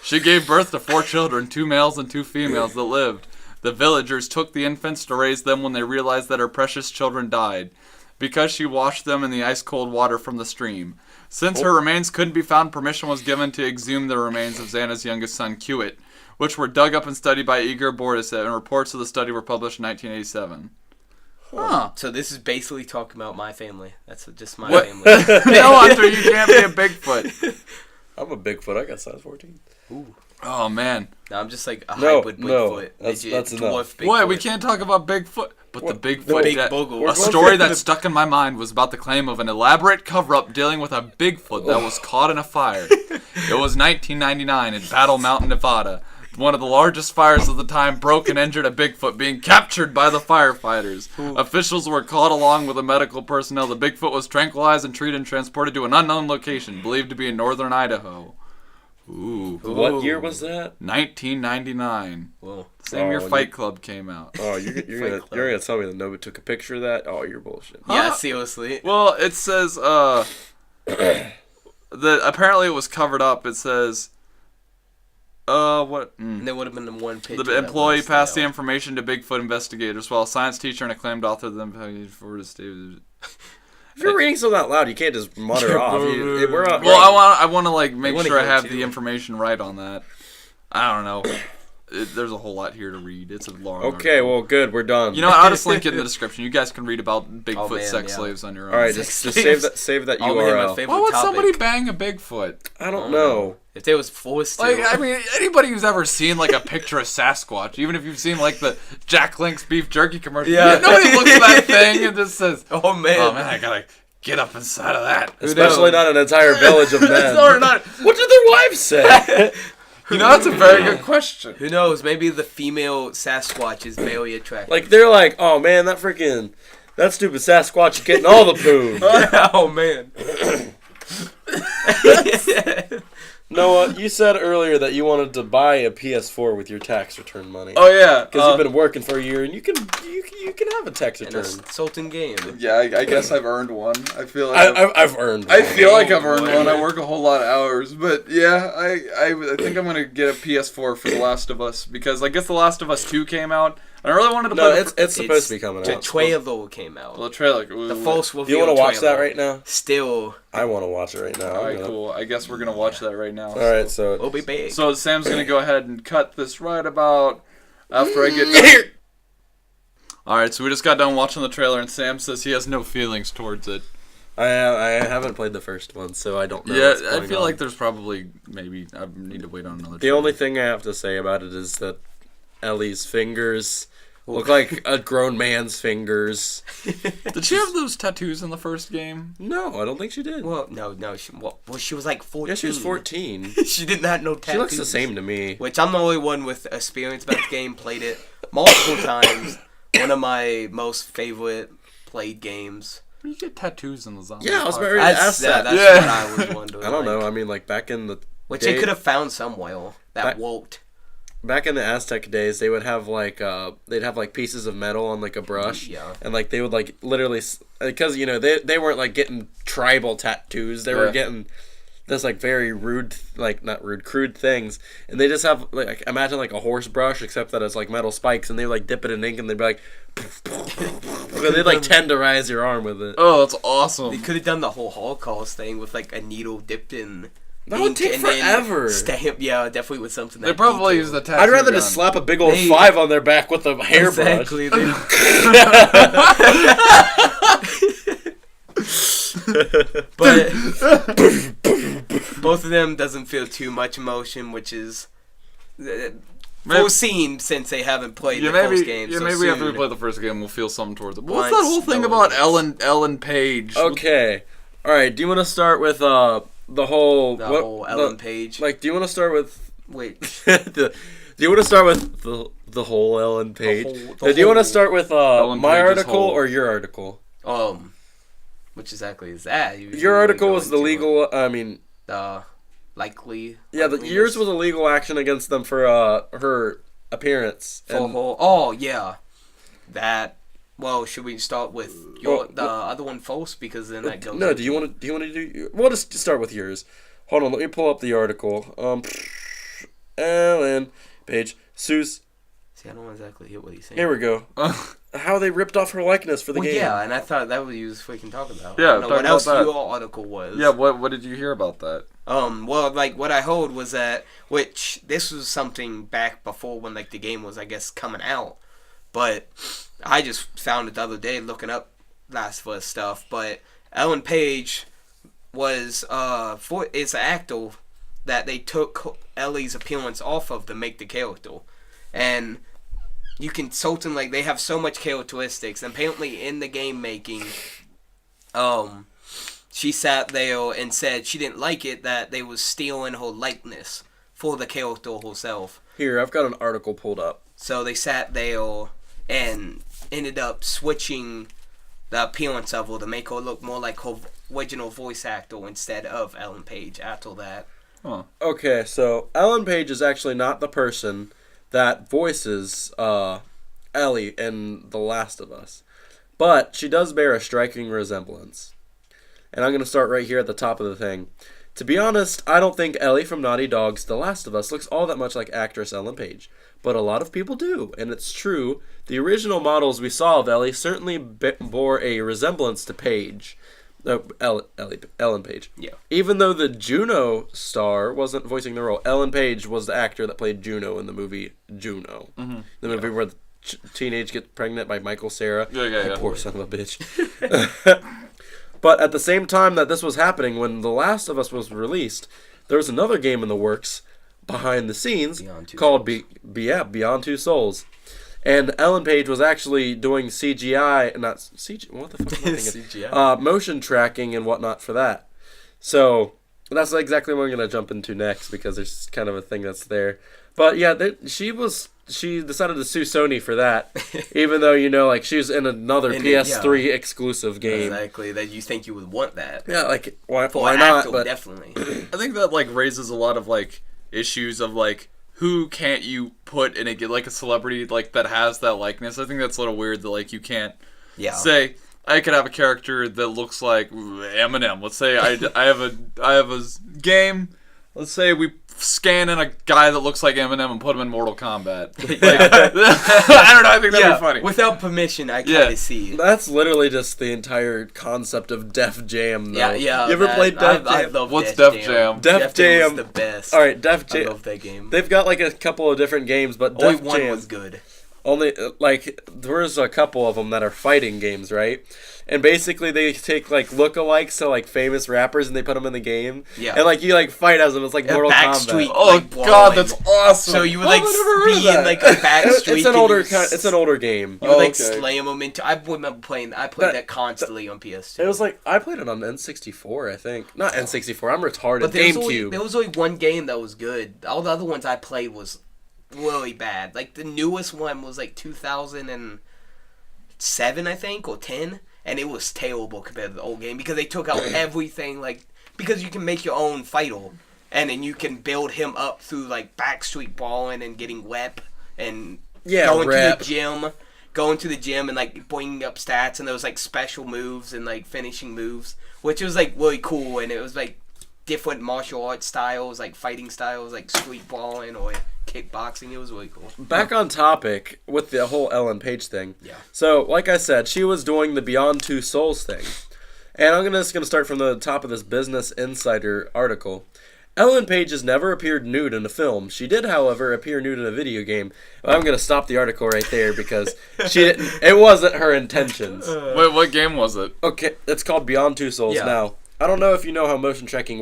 S2: she gave birth to 4 children, 2 males and 2 females that lived. The villagers took the infants to raise them when they realized that her precious children died, because she washed them in the ice-cold water from the stream. Since her remains couldn't be found, permission was given to exhume the remains of Xana's youngest son, Kiewit, which were dug up and studied by Igor Borisov, and reports of the study were published in 1987. Huh.
S3: So this is basically talking about my family. That's just my
S2: What?
S3: family.
S2: No, Hunter, you can't be a Bigfoot.
S1: I'm a Bigfoot. I got size 14.
S2: Oh, man.
S3: No, I'm just like a
S1: No,
S3: hybrid
S1: no,
S3: Bigfoot.
S1: that's
S3: midget,
S1: enough.
S3: dwarf Bigfoot.
S2: Boy, we can't talk about Bigfoot. But the Bigfoot,
S3: Big
S2: that-
S3: Bogle.
S2: a story that stuck in my mind was about the claim of an elaborate cover-up dealing with a Bigfoot that was caught in a fire. It was 1999 in Battle Mountain, Nevada. One of the largest fires of the time broke and injured a Bigfoot being captured by the firefighters. Officials were called along with the medical personnel. The Bigfoot was tranquilized and treated and transported to an unknown location, believed to be in northern Idaho. Ooh.
S1: What year was that?
S2: 1999.
S3: Whoa.
S2: Same year
S1: Oh,
S2: Fight Club came out.
S1: Oh, you're gonna tell me that nobody took a picture of that? Oh, you're bullshit.
S3: Yeah, seriously.
S2: Well, it says that apparently it was covered up. It says what?
S3: And there would have been the one picture.
S2: The employee passed the information to Bigfoot investigators, while a science teacher and acclaimed author of them for the state.
S1: If you're reading something out loud, you can't just mutter off.
S2: I want to like make
S3: wanna
S2: sure I
S3: hear
S2: have
S3: it,
S2: the
S3: too.
S2: information right on that. I don't know. There's a whole lot here to read. It's a long.
S1: Okay,
S2: article.
S1: well, good. We're done.
S2: You know what? I'll just link it in the description. You guys can read about Bigfoot
S3: man,
S2: sex
S3: yeah.
S2: slaves on your own.
S1: All right, just save that
S3: All my
S1: URL.
S3: favorite
S2: Why would
S3: topic.
S2: somebody bang a Bigfoot?
S1: I don't know.
S3: If they was forced to.
S2: Like, I mean, anybody who's ever seen like a picture of Sasquatch, even if you've seen like the Jack Link's beef jerky commercial,
S3: Yeah.
S2: nobody looks at that thing and just says,
S3: oh man.
S2: "Oh man, I gotta get up inside of that."
S1: Especially not an entire village of men.
S2: Or not.
S1: What did their wives say?
S2: You know, that's a very good question.
S3: Who knows? Maybe the female Sasquatch is very attractive.
S1: Like, they're like, oh man, that stupid Sasquatch is getting all the poo.
S3: Oh man.
S1: Noah, you said earlier that you wanted to buy a PS4 with your tax return money.
S2: Oh yeah,
S1: Because you've been working for a year and you can have a tax
S3: An
S1: return.
S3: insulting game.
S2: yeah. I guess I've earned one. I feel like
S1: I've earned.
S2: I feel like
S3: Oh,
S2: I've earned
S3: boy.
S2: one. I work a whole lot of hours, but yeah, I think I'm gonna get a PS4 for The Last of Us because I guess The Last of Us 2 came out. And I really wanted to
S1: No,
S2: play.
S1: it's supposed to be coming
S3: The
S1: out.
S3: trailer came out.
S2: the trailer.
S3: The false reveal.
S1: Do you want to watch that
S3: trailer.
S1: right now?
S3: Still,
S1: I want to watch it right now.
S2: All right, cool. I guess we're gonna watch that right now.
S1: All right, so
S3: we'll be big.
S2: So Sam's gonna go ahead and cut this right about after I get done. All right, so we just got done watching the trailer, and Sam says he has no feelings towards it.
S1: I haven't played the first one, so I don't know.
S2: Yeah,
S1: what's
S2: I
S1: going
S2: feel
S1: on.
S2: like there's probably maybe I need to wait on another.
S1: The only thing I have to say about it is that Ellie's fingers Look like a grown man's fingers.
S2: Did she have those tattoos in the first game?
S1: No, I don't think she did.
S3: Well, no. She was like 14.
S1: Yeah, she was 14.
S3: She did not know tattoos.
S1: She looks the same to me.
S3: Which I'm the only one with experience about the game. Played it multiple times. One of my most favorite played games.
S2: You get tattoos in the zombie.
S1: Yeah, I was
S2: part.
S1: very- ask that.
S3: That's
S2: Yeah.
S3: what I was wondering.
S1: I don't know.
S3: like,
S1: I mean, like back in the
S3: Which
S1: day-
S3: they could have found somewhere that
S1: Back-
S3: won't.
S1: back in the Aztec days, they would have like they'd have like pieces of metal on like a brush,
S3: Yeah.
S1: and like they would like literally because you know they weren't like getting tribal tattoos, they were
S2: Yeah.
S1: getting this like very rude, like not rude, crude things, and they just have like imagine like a horse brush except that it's like metal spikes, and they like dip it in ink and they'd be like, they'd like tenderize your arm with it.
S2: Oh, that's
S3: They
S2: awesome.
S3: could have done the whole Holocaust thing with like a needle dipped in.
S1: That would
S3: ink
S1: take
S3: and then
S1: forever.
S3: Stamp, yeah, definitely with something.
S2: They
S3: that
S2: probably use
S3: detailed.
S2: the tattoo
S1: I'd rather
S2: gun.
S1: just slap a big old
S3: They-
S1: 5 on their back with a hairbrush.
S3: Exactly. But both of them doesn't feel too much emotion, which is foreseen since they haven't played
S2: Yeah,
S3: the
S2: maybe,
S3: first game.
S2: yeah,
S3: so
S2: maybe after we
S3: soon.
S2: play the first game, we'll feel something towards it. But what's
S3: Once
S2: that whole thing
S3: no
S2: about
S3: one
S2: Ellen Page?
S1: Okay. All right. Do you want to start with the whole
S3: The whole Ellen Page.
S1: Like, do you want to start with
S3: Wait,
S1: do you want to start with the whole Ellen Page?
S3: the
S1: Do you want to
S3: whole-
S1: start with
S2: Ellen
S1: my
S2: Page's
S1: article
S2: whole-
S1: or your article?
S3: which exactly is that?
S1: Your article was the legal. I mean,
S3: likely.
S1: yeah, yours was a legal action against them for her appearance. And-
S3: Oh yeah, that. Well, should we start with the other one first because then that goes.
S1: no,
S3: into-
S1: do you want to do? We'll just start with yours. Hold on, let me pull up the article. Ellen Page, Seuss.
S3: See, I don't exactly hear what he's saying.
S1: Here we go. How they ripped off her likeness for the
S3: Well,
S1: game.
S3: yeah, and I thought that was we can talk about.
S2: Yeah,
S3: I don't know
S2: talk
S3: what
S2: about
S3: else
S2: that.
S3: your article was.
S2: Yeah, what did you hear about that?
S3: Well, like what I heard was that, which this was something back before when like the game was, I guess, coming out, but I just found it the other day looking up Last of Us stuff. But Ellen Page was is an actor that they took Ellie's appearance off of to make the character, and you can something like they have so much characteristics. And apparently in the game making, she sat there and said she didn't like it that they was stealing her likeness for the character herself.
S1: Here, I've got an article pulled up.
S3: So they sat there and ended up switching the appearance of her to make her look more like her original voice actor instead of Ellen Page after that.
S1: Okay, so Ellen Page is actually not the person that voices Ellie in The Last of Us, but she does bear a striking resemblance. And I'm going to start right here at the top of the thing. To be honest, I don't think Ellie from Naughty Dog's The Last of Us looks all that much like actress Ellen Page, but a lot of people do, and it's true. The original models we saw of Ellie certainly bore a resemblance to Page. Ellen Page.
S3: Yeah.
S1: Even though the Juno star wasn't voicing the role, Ellen Page was the actor that played Juno in the movie Juno. Mm-hmm. The movie where the teenage gets pregnant by Michael Cera.
S2: Yeah.
S1: Poor son of a bitch. But at the same time that this was happening, when The Last of Us was released, there was another game in the works behind the scenes
S3: Beyond Two
S1: called
S3: Souls.
S1: Beyond Two Souls. And Ellen Page was actually doing CGI, not CGI, what the fuck am I thinking?
S3: CGI.
S1: Motion tracking and whatnot for that. So that's exactly what I'm going to jump into next because there's kind of a thing that's there. But yeah, she decided to sue Sony for that, even though, you know, like she was in another PS3 exclusive game.
S3: Exactly, that you think you would want that.
S1: Yeah, like why
S3: For an
S1: not?
S3: actor,
S1: But
S3: definitely.
S2: I think that like raises a lot of like issues of like who can't you put in a celebrity like that has that likeness. I think that's a little weird that like you can't
S3: Yeah.
S2: say I could have a character that looks like Eminem. Let's say I have a game. Let's say we scan in a guy that looks like Eminem and put him in Mortal Kombat. Like, I don't know. I think that'd be funny.
S3: Without permission, I kind of see it.
S1: that's literally just the entire concept of Def Jam, though.
S3: Yeah.
S1: You ever played Def
S3: I
S1: Jam?
S3: love
S2: What's
S3: Def
S2: Def Jam?
S1: Def Jam
S3: was the best.
S1: All right, Def
S3: I
S1: Jam.
S3: love that game.
S1: They've got like a couple of different games, but
S3: Only
S1: Def
S3: one
S1: Jam.
S3: was good.
S1: Only like there's a couple of them that are fighting games, right? And basically they take like lookalikes to like famous rappers and they put them in the game.
S3: Yeah.
S1: And like you like fight as them. It's like Mortal
S3: Backstreet.
S1: Kombat.
S2: Oh
S3: Like,
S2: God,
S3: brawling.
S2: that's awesome.
S3: So you would
S2: Oh,
S3: like
S2: I've never heard of
S3: be in
S2: that.
S3: like a back street.
S1: It's an
S3: and
S1: older
S3: you
S1: it's an older game.
S3: You would like
S2: Okay.
S3: slam them into. I remember playing. I played
S1: That-
S3: that constantly on PS2.
S1: It was like I played it on N64, I think. Not N64. I'm retarded.
S3: But
S1: GameCube.
S3: there was only one game that was good. All the other ones I played was really bad. Like the newest one was like 2007, I think, or 10, and it was terrible compared to the old game because they took out everything. Like because you can make your own fighter, and then you can build him up through like backstreet balling and getting rep and
S1: Yeah,
S3: going
S1: rep.
S3: to the gym. Going to the gym and like bringing up stats, and there was like special moves and like finishing moves, which was like really cool. And it was like different martial arts styles, like fighting styles, like street brawling or kickboxing. It was really cool.
S1: Back on topic with the whole Ellen Page thing.
S3: Yeah.
S1: So, like I said, she was doing the Beyond Two Souls thing. And I'm just going to start from the top of this Business Insider article. Ellen Page has never appeared nude in a film. She did, however, appear nude in a video game. I'm going to stop the article right there because she didn't, it wasn't her intentions.
S2: Wait, what game was it?
S1: Okay, it's called Beyond Two Souls.
S3: Yeah.
S1: Now, I don't know if you know how motion tracking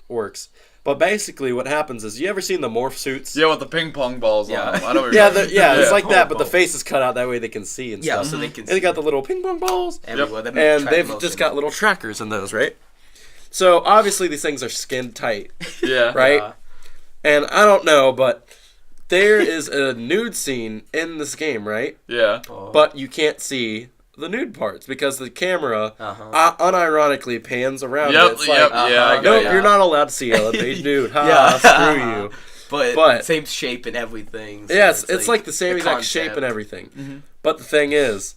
S1: works, but basically what happens is, you ever seen the morph suits?
S2: Yeah, with the ping pong balls
S3: Yeah.
S2: on them. I know what you're
S1: Yeah,
S2: talking
S1: it's
S2: about.
S1: like that, but the face is cut out that way they can see and
S3: Yeah,
S1: stuff.
S3: so they can.
S1: And they got the little ping pong balls,
S3: everywhere. They
S1: and
S3: track
S1: they've
S3: motion.
S1: just got little trackers in those, right? So obviously these things are skin tight,
S2: Yeah.
S1: right?
S3: Yeah.
S1: And I don't know, but there is a nude scene in this game, right?
S2: Yeah.
S3: Oh.
S1: But you can't see the nude parts because the camera
S3: Uh-huh.
S1: unironically pans around
S2: Yep.
S1: it. It's
S2: Yep.
S1: like,
S2: Yeah. I
S3: uh-huh.
S2: got
S1: nope,
S2: ya.
S1: you're not allowed to see Ellen Page nude. Ha,
S3: Yeah.
S1: screw you.
S3: but same shape and everything. So
S1: Yes, it's like the same exact
S3: concept.
S1: shape and everything.
S2: Mm-hmm.
S1: But the thing is,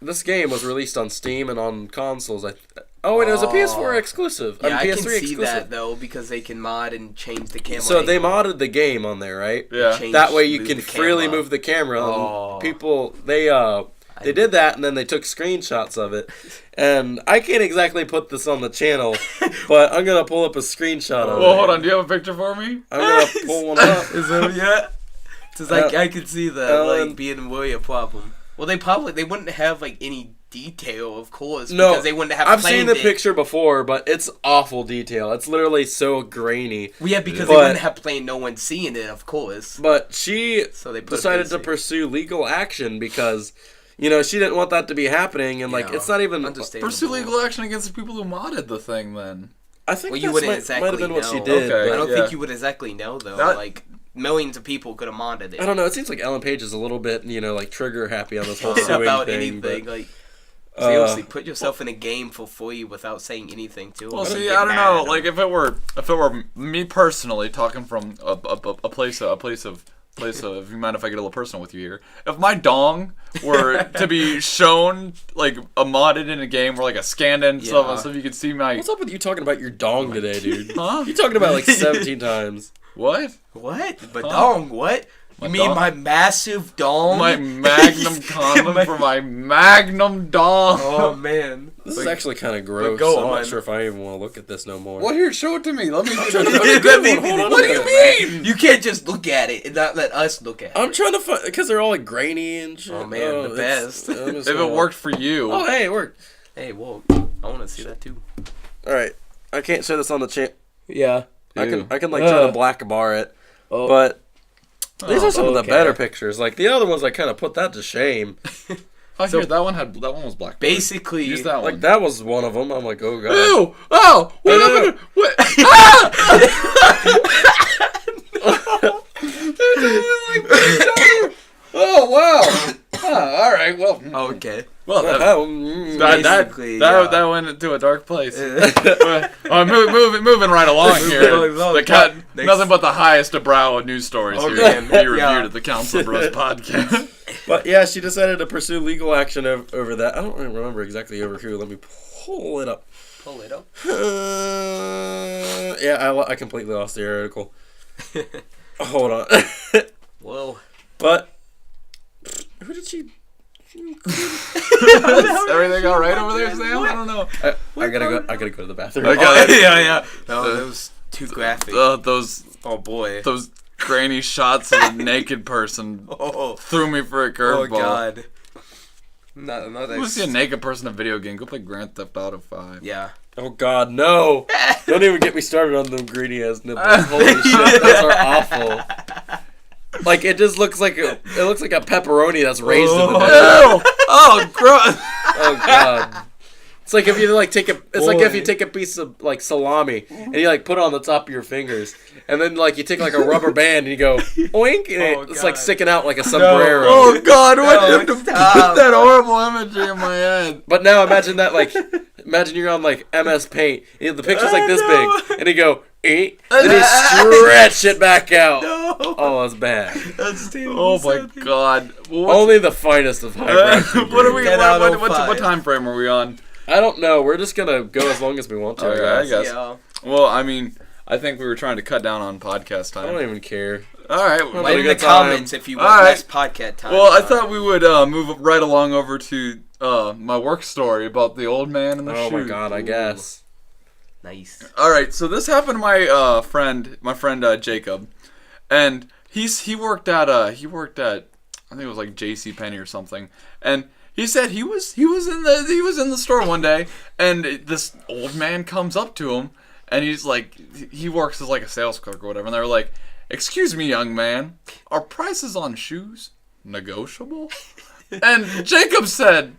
S1: this game was released on Steam and on consoles. Oh, and it was a PS4 exclusive.
S3: Yeah, I
S1: PS3
S3: can see
S1: exclusive.
S3: that though because they can mod and change the camera.
S1: So they
S3: angle.
S1: modded the game on there, right?
S2: Yeah.
S3: Change-
S1: That way you
S3: move
S1: can
S3: the
S1: freely
S3: camera.
S1: move the camera. and
S3: Oh.
S1: People they did that and then they took screenshots of it. And I can't exactly put this on the channel, but I'm gonna pull up a screenshot of it.
S2: Well, hold on. Do you have a picture for me?
S1: I'm gonna pull one up.
S3: Is that yeah? It's like
S1: Uh,
S3: I could see that
S1: Ellen-
S3: like being really a problem. Well, they wouldn't have like any detail, of course,
S1: No,
S3: because they wouldn't have.
S1: I've seen the
S3: planned it.
S1: picture before, but it's awful detail. It's literally so grainy.
S3: Well, yeah, because
S1: But-
S3: they wouldn't have planned no one seeing it, of course.
S1: But she
S3: So they put
S1: decided to
S3: basic.
S1: pursue legal action because, she didn't want that to be happening, and
S3: Yeah,
S1: it's not even.
S3: understandable.
S2: Pursue legal action against the people who modded the thing, then.
S1: I think
S3: Well, you
S1: that
S3: wouldn't
S1: might
S3: exactly
S1: have been what she
S3: know.
S1: did.
S2: Okay.
S3: I
S1: but
S3: don't
S2: Yeah.
S3: think you would exactly know though.
S2: That-
S3: Like millions of people could have modded it.
S1: I don't know. It seems like Ellen Page is a little bit, like trigger happy on this whole suing
S3: about
S1: thing.
S3: anything.
S1: But,
S3: Like seriously, put yourself in a game for free without saying anything to
S2: Well,
S3: them.
S2: see,
S3: Get
S2: I don't
S3: mad
S2: know.
S3: at
S2: Like,
S3: them.
S2: if it were me personally talking from a place of. If you mind if I get a little personal with you here, if my dong were to be shown like a modded in a game where like a scanned in
S3: Yeah.
S2: stuff you could see my
S1: what's up with you talking about your dong today, dude?
S2: Huh?
S1: You talking about like 17 times.
S2: What?
S3: What? But dong, what?
S2: My
S3: You mean
S2: dong?
S3: my massive dong?
S2: My magnum condom for my magnum dong.
S3: Oh man.
S1: This is actually kind of gross.
S3: go
S1: I'm
S3: on.
S1: not sure if I even want to look at this no more.
S2: What? Here, show it to me. Let me.
S3: Let me-
S1: Hold on,
S2: What do
S1: look
S2: you
S1: at it.
S2: mean?
S3: You can't just look at it and not let us look at it.
S1: I'm trying to find because they're all like grainy and shit.
S3: Oh, man, the
S1: it's-
S3: best.
S1: I'm just
S2: If it
S1: gonna-
S2: worked for you.
S1: Oh, hey, it worked.
S3: Hey, whoa. I want to see that too.
S1: All right, I can't show this on the channel.
S3: Yeah.
S1: I
S2: Ew.
S1: can like try to black bar it, but these are some of the
S3: okay.
S1: better pictures. Like the other ones, I kind of put that to shame.
S2: Oh, here, that one was black.
S3: Basically,
S2: Use that
S1: Like
S2: one.
S1: that was one of them. I'm like, oh god.
S2: Ew! Oh! What
S1: No, no,
S2: happened? What? Oh wow! All right. Well.
S3: okay.
S2: Well.
S3: Basically,
S2: That went into a dark place. Moving right along here. Nothing but the highest of brow news stories here.
S3: Okay.
S2: Be reviewed
S3: Yeah.
S2: at the Council Bros podcast.
S1: But yeah, she decided to pursue legal action over that. I don't really remember exactly over who. Let me pull it up.
S3: Pull it up.
S1: Yeah, I completely lost the article. Hold on.
S3: Whoa.
S1: But who did she?
S2: Is everything all right over there, Sam? I don't know.
S1: I gotta go to the bathroom.
S2: Okay.
S3: yeah. No, that was too graphic.
S2: Those
S3: Oh boy.
S2: those grainy shots of a naked person
S3: Oh,
S2: threw me for a
S3: oh
S2: curveball.
S3: God. Not
S2: You see a naked person in a video game, go play Grand Theft Auto 5.
S3: Yeah.
S1: Oh God, no! Don't even get me started on them greedy ass nipples. Holy shit, those are awful. Like it just looks like a pepperoni that's raised in the nipple.
S2: Ew! Oh, gross!
S1: Oh God. It's like if you like take if you
S3: Boy.
S1: take a piece of like salami and you like put it on the top of your fingers and then like you take like a rubber band and you go oink and
S3: Oh,
S1: it's like
S3: God.
S1: sticking out like a sombrero.
S2: Oh God! What
S3: No,
S2: did
S3: stop.
S2: that horrible imagery in my head?
S1: But now imagine that like imagine you're on like MS Paint and the picture's like this big and you go eek and you stretch it back out.
S3: No.
S1: Oh, that's bad.
S3: That's terrible.
S2: Oh my God! Well,
S1: Only the finest of highbrow.
S2: what are we?
S3: 10 out of
S2: What
S3: 5.
S2: time frame are we on?
S1: I don't know. We're just gonna go as long as we want to.
S2: Okay,
S1: I
S2: I
S1: guess.
S2: guess.
S3: Yeah.
S2: Well, I mean, I think we were trying to cut down on podcast
S1: I
S2: time.
S1: don't even care.
S2: All right.
S1: Well,
S3: Write in the
S1: good time.
S3: comments if you want
S2: All right.
S3: less podcast time.
S2: Well, I thought we would move right along over to my work story about the old man and the
S1: Oh
S2: shoes.
S1: my God, I guess.
S3: Nice.
S2: All right, so this happened to my friend Jacob, and he worked at I think it was like J.C. Penney or something, and he said he was in the store one day, and this old man comes up to him, and he's like, he works as like a sales clerk or whatever, and they were like, "Excuse me, young man, are prices on shoes negotiable?" And Jacob said,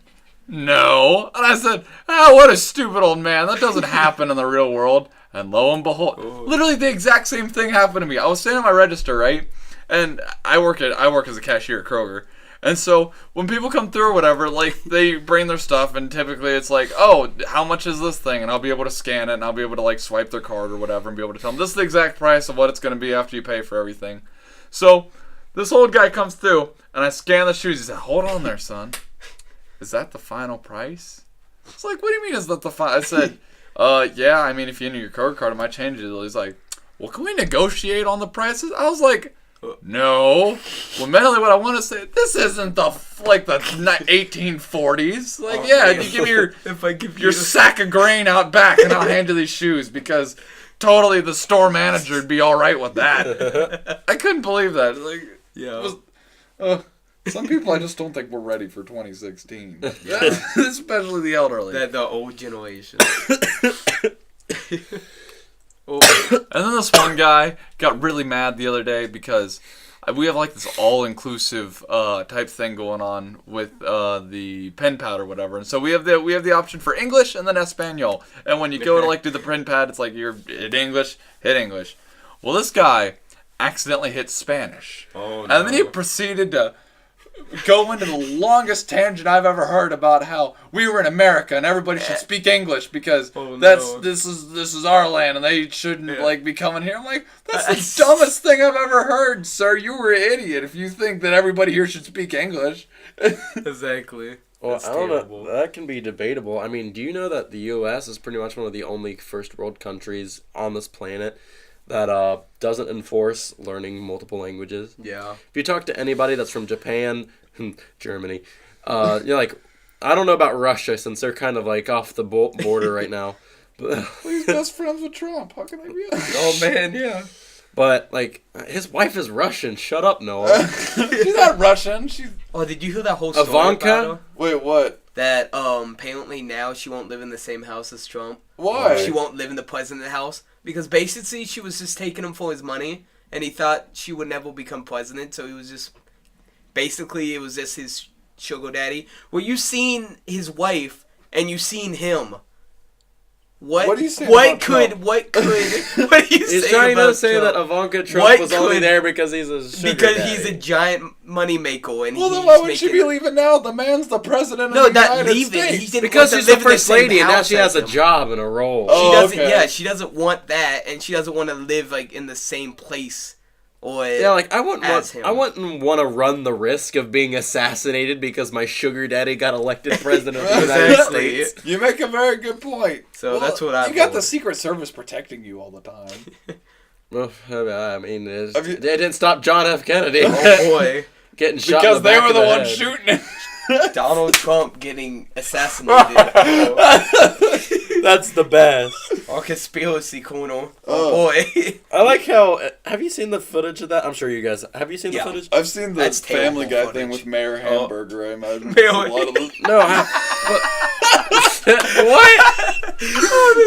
S2: "No." And I said, "Oh, what a stupid old man. That doesn't happen in the real world." And lo and behold, literally the exact same thing happened to me. I was standing at my register, right? And I work as a cashier at Kroger. And so when people come through or whatever, like they bring their stuff and typically it's like, "Oh, how much is this thing?" And I'll be able to scan it and I'll be able to like swipe their card or whatever and be able to tell them this is the exact price of what it's going to be after you pay for everything. So this old guy comes through and I scan the shoes. He said, "Hold on there, son. Is that the final price?" It's like, "What do you mean is that the final?" I said, yeah, I mean, if you enter your card, it might change it." He's like, "Well, can we negotiate on the prices?" I was like, "No." Well, mentally, what I want to say, this isn't the 1840s. Like, yeah, you give me
S3: If I give
S2: your sack of grain out back and I'll hand you these shoes because totally the store manager would be all right with that. I couldn't believe that. Like,
S3: Yeah.
S2: some people I just don't think we're ready for 2016. Especially the elderly.
S3: That the old generation. Oh,
S2: And then this one guy got really mad the other day because we have like this all-inclusive type thing going on with the pen pad or whatever, and so we have the option for English and then Espanol. And when you go to like do the pen pad, it's like you're hit English. Well, this guy accidentally hit Spanish,
S3: oh
S2: and then he proceeded to go into the longest tangent I've ever heard about how we were in America and everybody should speak English because
S3: Oh, no.
S2: this is our land and they shouldn't like be coming here. I'm like, that's the dumbest thing I've ever heard, sir. You were an idiot if you think that everybody here should speak English.
S3: Exactly.
S1: Well,
S3: That's
S1: I don't
S3: terrible.
S1: know. That can be debatable. I mean, do you know that the U.S. is pretty much one of the only first world countries on this planet that doesn't enforce learning multiple languages?
S3: Yeah.
S1: If you talk to anybody that's from Japan, Germany, you're like, I don't know about Russia since they're kind of like off the border right now. But,
S2: He's best friends with Trump. How can I be?
S3: Oh man, yeah.
S1: but like, his wife is Russian. Shut up, Noah.
S2: She's not Russian. She's
S3: Oh, did you hear that whole story
S1: Ivanka?
S3: about her?
S2: wait, what?
S3: That apparently now she won't live in the same house as Trump.
S2: Why?
S3: She won't live in the president's house because basically she was just taking him for his money, and he thought she would never become president, so he was just basically it was just his sugar daddy. Well, you seen his wife and you seen him.
S2: What do you say
S3: What
S2: about
S3: could?
S2: Trump?
S3: What could? What do you
S1: He's
S3: say
S1: trying
S3: about
S1: to say
S3: Trump?
S1: that Ivanka Trump
S3: What
S1: was only
S3: could-
S1: there because he's a sugar
S3: Because
S1: daddy.
S3: he's a giant money maker, and
S2: Well,
S3: he's
S2: then why would she
S3: making-
S2: be leaving now? The man's the president
S3: No,
S2: of the
S3: not
S2: United
S3: leaving.
S2: States.
S3: He didn't
S1: Because
S3: want
S1: she's
S3: to
S1: the
S3: live in
S1: first
S3: same
S1: lady, and now
S3: house
S1: she
S3: as
S1: has a
S3: him.
S1: job and a role.
S2: Oh.
S3: She doesn't.
S2: okay.
S3: Yeah, she doesn't want that, and she doesn't want to live like in the same place. Or
S1: Yeah, like I wouldn't
S3: as
S1: want,
S3: him.
S1: I wouldn't want to run the risk of being assassinated because my sugar daddy got elected president of the United
S3: Exactly.
S1: States.
S2: You make a very good point.
S3: So that's what I
S2: You got
S3: vote.
S2: the Secret Service protecting you all the time.
S1: Well, I mean, it
S2: Have you-
S1: didn't stop John F. Kennedy
S3: Oh boy,
S1: getting shot
S2: Because
S1: in the
S2: they
S1: back
S2: were
S1: of
S2: the
S1: head.
S2: ones shooting it.
S3: Donald Trump getting assassinated.
S1: That's the best.
S3: Oh, conspiracy corner.
S5: Oh.
S3: Oh boy.
S1: I like how. Have you seen the footage of that? I'm sure you guys have. You seen the
S3: Yeah.
S1: footage?
S5: I've seen the
S3: That's
S5: Family
S3: terrible
S5: Guy thing
S3: footage.
S5: with Mayor Hamburger. I imagine.
S3: Mayor-
S5: A lot of those-
S1: No. What?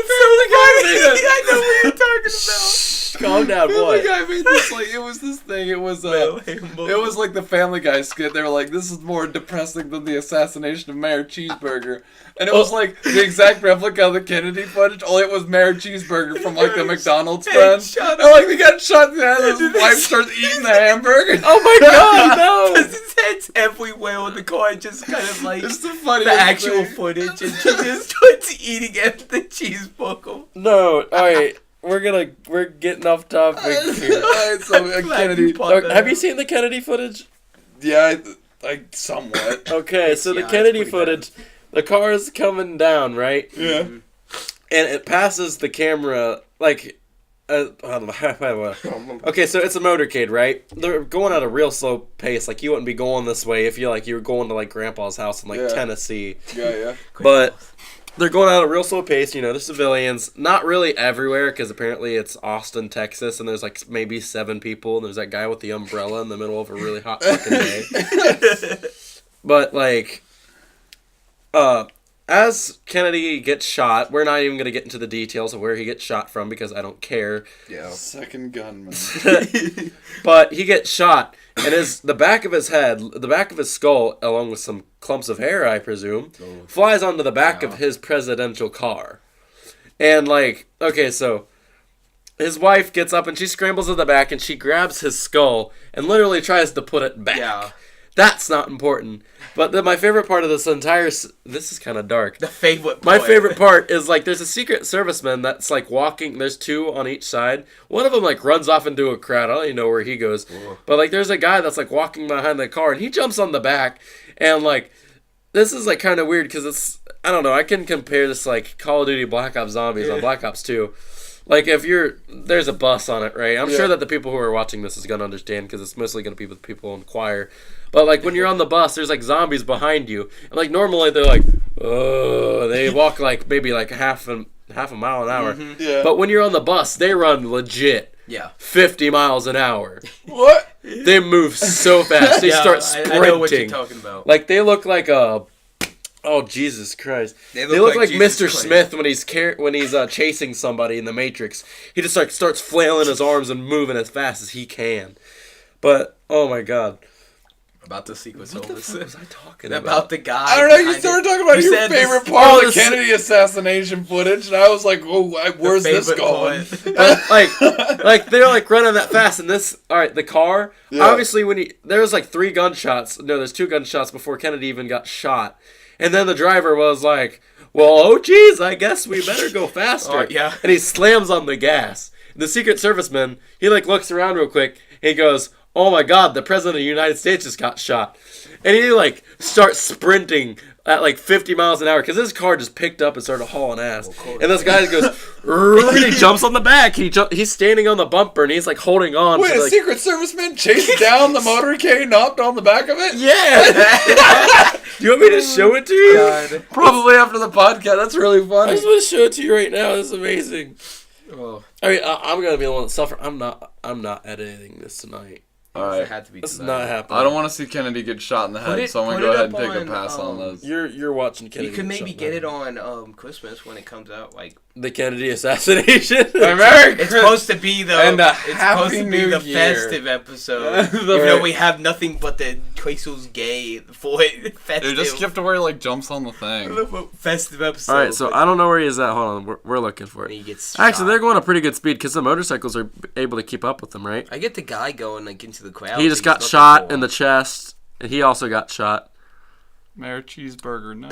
S3: I know what you're talking about.
S1: Calm down,
S2: Family
S1: boy.
S2: Guy made this like it was this thing. It was it was like the Family Guy skit. They were like, "This is more depressing than the assassination of Mayor Cheeseburger," and it was like the exact replica of the Kennedy footage. Only it was Mayor Cheeseburger from like the McDonald's friend.
S3: shot
S2: And like they got shot in the head. And his wife starts eating the hamburger.
S1: Oh my god, no!
S3: Because his head's everywhere on the car, just kind of like
S2: It's the
S3: the
S2: funniest
S3: actual
S2: thing.
S3: footage, and she just starts eating at the cheeseburger.
S1: No, alright. We're getting off topic here.
S2: Alright, so
S3: Glad
S2: Kennedy.
S3: you brought that
S1: Have you
S3: up.
S1: seen the Kennedy footage?
S5: Yeah, like somewhat.
S1: Okay, so the
S3: yeah, it's
S1: Kennedy
S3: pretty
S1: footage, the car is coming down, right?
S5: Yeah.
S1: And it passes the camera, like, okay, so it's a motorcade, right? They're going at a real slow pace. Like, you wouldn't be going this way if you were going to, like, Grandpa's house in, like,
S5: Yeah.
S1: Tennessee.
S5: Yeah.
S1: But they're going at a real slow pace, they're civilians. Not really everywhere, because apparently it's Austin, Texas, and there's, like, maybe 7 people, and there's that guy with the umbrella in the middle of a really hot fucking day. But, like, as Kennedy gets shot, we're not even going to get into the details of where he gets shot from, because I don't care.
S3: Yeah.
S5: Second gunman.
S1: But he gets shot, and the back of his head, the back of his skull, along with some clumps of hair, I presume, flies onto the back of his presidential car. And, like, okay, so his wife gets up and she scrambles to the back and she grabs his skull and literally tries to put it back.
S3: Yeah.
S1: That's not important. But my favorite part of this entire... This is kind of dark.
S3: The favorite
S1: My
S3: part.
S1: favorite part is, like, there's a Secret Serviceman that's, like, walking. There's 2 on each side. One of them, like, runs off into a crowd. I don't even know where he goes. But, like, there's a guy that's, like, walking behind the car, and he jumps on the back. And, like, this is, like, kind of weird because it's... I don't know. I can compare this, like, Call of Duty Black Ops Zombies on Black Ops 2. Like, if there's a bus on it, right? I'm sure that the people who are watching this is going to understand because it's mostly going to be with people in choir. But, like, when you're on the bus, there's, like, zombies behind you. And, like, normally they're like, oh, they walk, like, maybe, like, half a mile an hour.
S5: Yeah.
S1: But when you're on the bus, they run legit
S3: Yeah.
S1: 50 miles an hour.
S5: What?
S1: They move so fast. They start sprinting.
S3: I know what you're talking about.
S1: Like, they look like a... Oh, Jesus Christ. They look like
S3: Jesus
S1: Mr.
S3: Christ.
S1: Smith when he's chasing somebody in the Matrix. He just like starts flailing his arms and moving as fast as he can. But, oh my god.
S3: About the Secret
S1: What the
S3: Service.
S1: fuck was I talking
S3: About
S1: about?
S3: the guy.
S5: I don't know. You
S3: behind
S5: started
S3: it.
S5: talking about
S3: You
S5: your
S3: said this-
S5: favorite part
S1: Oh,
S5: of the
S1: this-
S5: Kennedy assassination footage, and I was like, "Oh, where's this
S3: favorite
S5: going?"
S3: part.
S1: But, like they're like running that fast, and alright, the car,
S5: Yeah.
S1: obviously there was like 3 gunshots. No, there's 2 gunshots before Kennedy even got shot. And then the driver was like, well, oh geez, I guess we better go faster.
S3: Oh, yeah.
S1: And he slams on the gas. The Secret Serviceman, he like looks around real quick, and he goes, oh my god, the President of the United States just got shot. And he like starts sprinting at like 50 miles an hour because his car just picked up and started hauling ass. And this guy goes, and he jumps on the back. He's standing on the bumper and he's like holding on.
S5: Wait,
S1: to,
S5: a
S1: like,
S5: Secret Serviceman chased down the motorcade and hopped on the back of it?
S1: Yeah. Do you want me to show it to you?
S3: God.
S2: Probably after the podcast. That's really
S1: I
S2: funny.
S1: just want to show it to you right now. This is amazing.
S3: Oh,
S1: I mean, I'm gonna be the one that suffer. I'm not editing this tonight.
S2: All
S3: it
S2: right.
S3: had to be
S1: This is
S3: tonight.
S1: not happening.
S2: I don't want to see Kennedy get shot in the head,
S3: Put it-
S2: so I'm gonna
S3: put
S2: go
S3: it
S2: ahead and
S3: up
S2: take a
S3: on,
S2: pass on those.
S1: You're watching Kennedy.
S3: You could
S1: get
S3: maybe
S1: shot
S3: get
S1: down.
S3: it on Christmas when it comes out. Like
S1: The Kennedy assassination.
S2: Merry
S3: it's supposed to be the
S2: And a
S3: it's
S2: Happy
S3: supposed to be
S2: New
S3: the
S2: Year.
S3: festive episode. Even though we have nothing but the Quasel's gay for it. Festive.
S2: Dude, just skip to where he like jumps on the thing.
S3: festive episode.
S1: All right, so I don't know where he is at. Hold on, we're looking for
S3: when
S1: it.
S3: he gets
S1: Actually,
S3: shot.
S1: they're going at pretty good speed because the motorcycles are able to keep up with them, right?
S3: I get the guy going like into the crowd.
S1: He just got shot in the chest, and he also got shot.
S2: Mayor Cheeseburger, no.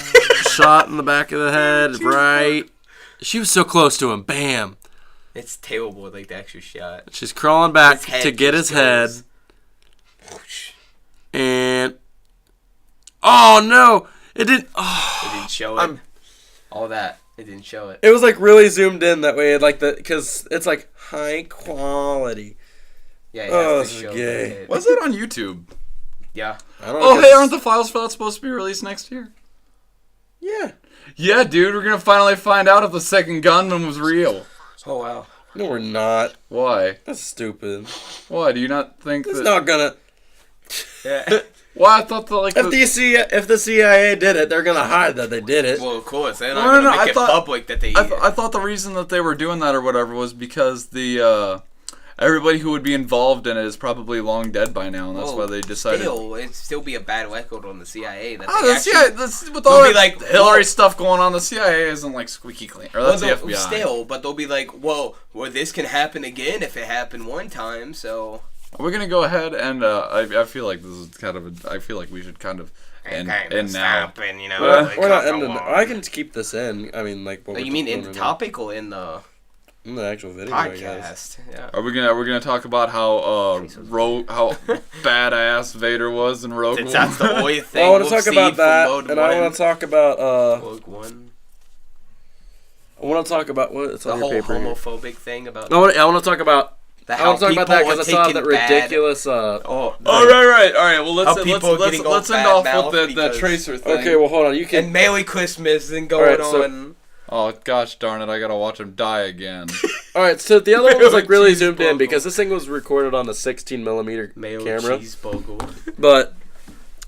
S1: Shot in the back of the head, right? She was so close to him. Bam.
S3: It's terrible, like the extra shot.
S1: She's crawling back
S3: His head
S1: to get his
S3: just
S1: head,
S3: goes. Whoosh.
S1: and oh no, it didn't. Oh,
S3: It didn't show it. All that. It didn't show it.
S1: it was like really zoomed in that way, like because it's like high quality.
S3: Yeah, it
S1: Oh,
S3: has
S1: this
S3: to
S1: is
S3: show
S1: gay.
S3: the head.
S2: Was it on YouTube?
S3: Yeah.
S1: I don't know.
S2: Oh, hey, aren't the files for that supposed to be released next year?
S1: Yeah.
S5: Yeah, dude, we're gonna finally find out if the second gunman was real.
S3: Oh wow.
S1: No, we're not.
S5: Why?
S1: That's stupid.
S5: Why? Do you not think
S1: It's
S5: that?
S1: not gonna.
S3: Yeah.
S5: Why? I thought that like
S1: If the CIA did it, they're gonna hide that they did it.
S3: Well, of course, they're not
S5: No,
S3: gonna
S5: no,
S3: make
S5: I
S3: it
S5: thought-
S3: public that they.
S5: I thought the reason that they were doing that or whatever was because the everybody who would be involved in it is probably long dead by now, and that's why they decided.
S3: It'd still be a bad record on the CIA. That
S5: Oh,
S3: they
S5: the CIA, with all
S3: they'll
S5: that
S3: be like,
S5: Hillary
S3: well-
S5: stuff going on, the CIA isn't like squeaky clean. Or that's the
S3: they'll-
S5: FBI.
S3: Still, but they'll be like, well, this can happen again if it happened one time. So
S5: We're gonna go ahead and I feel like this is kind of I feel like we should kind of end now.
S3: stopping, you know.
S1: We're not ending. I can keep this in. I mean, like. What
S3: You
S1: we're
S3: mean in
S1: doing
S3: the
S1: right now.
S3: topic or in the
S1: In the actual video, I guess.
S3: podcast? Yeah.
S5: Are we gonna talk about how how badass Vader was in Rogue
S3: Since
S5: One?
S3: that's the only thing.
S1: Well, I want to
S3: we'll
S1: talk
S3: see
S1: about
S3: from
S1: that,
S3: Rogue
S1: and I
S3: One.
S1: want to talk about.
S3: Rogue One.
S1: I want to talk about what it's
S3: The
S1: on your
S3: whole
S1: paper. Here.
S3: homophobic thing about
S1: I want to talk about. I want to talk about that because I saw that ridiculous.
S5: Oh, right. All right. Well,
S3: How
S5: let's
S3: people are getting all
S5: let's end off
S3: bad-mouthed
S5: with the
S3: because-
S5: Tracer thing.
S1: Okay, well, hold on. You can.
S3: and Merry Christmas and going
S1: Alright, so-
S3: on.
S5: Oh gosh darn it! I gotta watch him die again.
S1: All right, so the other one was like really
S3: Cheese
S1: zoomed in
S3: bubble.
S1: because this thing was recorded on a 16 millimeter
S3: Mayo
S1: camera,
S3: cheese bogle.
S1: but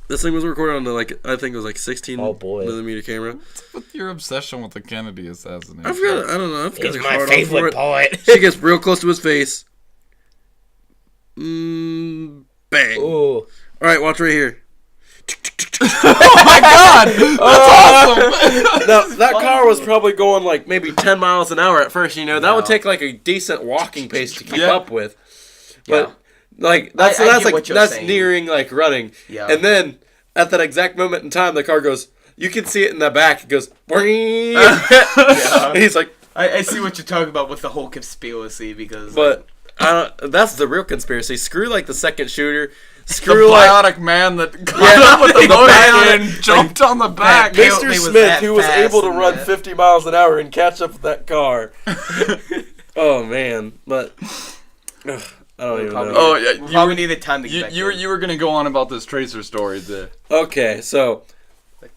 S1: this thing was recorded on the I think it was like 16
S3: Oh, boy.
S1: millimeter camera.
S5: What's your obsession with the Kennedy assassination?
S1: I've got I don't know. I've got
S3: He's
S1: a
S3: my
S1: hard on for
S3: favorite
S1: it.
S3: poet.
S1: She gets real close to his face. Bang.
S3: Ooh.
S1: All right, watch right here.
S5: Oh my god! That's awesome!
S1: Now, that car was probably going like maybe 10 miles an hour at first, you know. That would
S3: No.
S1: take like a decent walking pace to keep
S5: Yeah.
S1: up with. But
S3: Yeah.
S1: like that's
S3: I
S1: that's
S3: get
S1: like
S3: what you're
S1: that's
S3: saying.
S1: nearing like running.
S3: Yeah.
S1: And then at that exact moment in time the car goes, you can see it in the back. It goes, "Boing." And he's like,
S3: I see what you're talking about with the whole conspiracy because.
S1: but I don't, that's the real conspiracy. Screw like the second shooter.
S5: The
S1: Screw like
S5: bionic man that got
S1: Yeah.
S5: up with the
S1: The
S5: motor
S1: bionic-
S5: and jumped on the back.
S3: They-
S1: Mr.
S3: they was
S1: Smith,
S3: that
S1: who was
S3: fast
S1: able to
S3: and
S1: run
S3: that-
S1: 50 miles an hour and catch up with that car. Oh man, but ugh, I don't even know.
S5: Oh yeah,
S3: we probably needed time to get back
S5: you were
S3: in.
S5: you were gonna go on about this Tracer story,
S1: Okay, so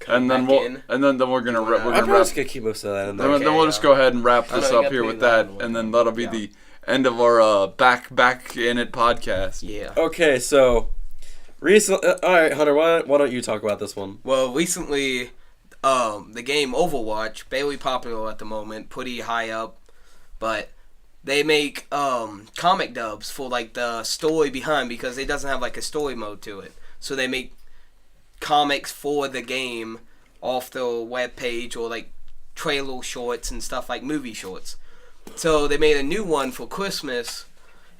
S3: Come
S5: and then
S3: back
S5: we're
S3: in.
S5: gonna we're
S1: I'm
S5: gonna
S1: probably
S5: wrap.
S1: just gonna keep most of that in there.
S5: Then,
S3: Okay,
S5: then we'll just go ahead and wrap
S3: I
S5: this
S3: know, you
S5: up
S3: got
S5: here
S3: pretty
S5: with that,
S3: loud.
S5: and then that'll be
S3: Yeah.
S5: the end of our back in it podcast.
S3: Yeah.
S1: Okay, so recently, all right, Hunter, why don't you talk about this one?
S3: Well, recently, the game Overwatch, barely popular at the moment, pretty high up, but they make comic dubs for like the story behind because it doesn't have like a story mode to it. So they make comics for the game off the web page or like trailer shorts and stuff like movie shorts. So they made a new one for Christmas,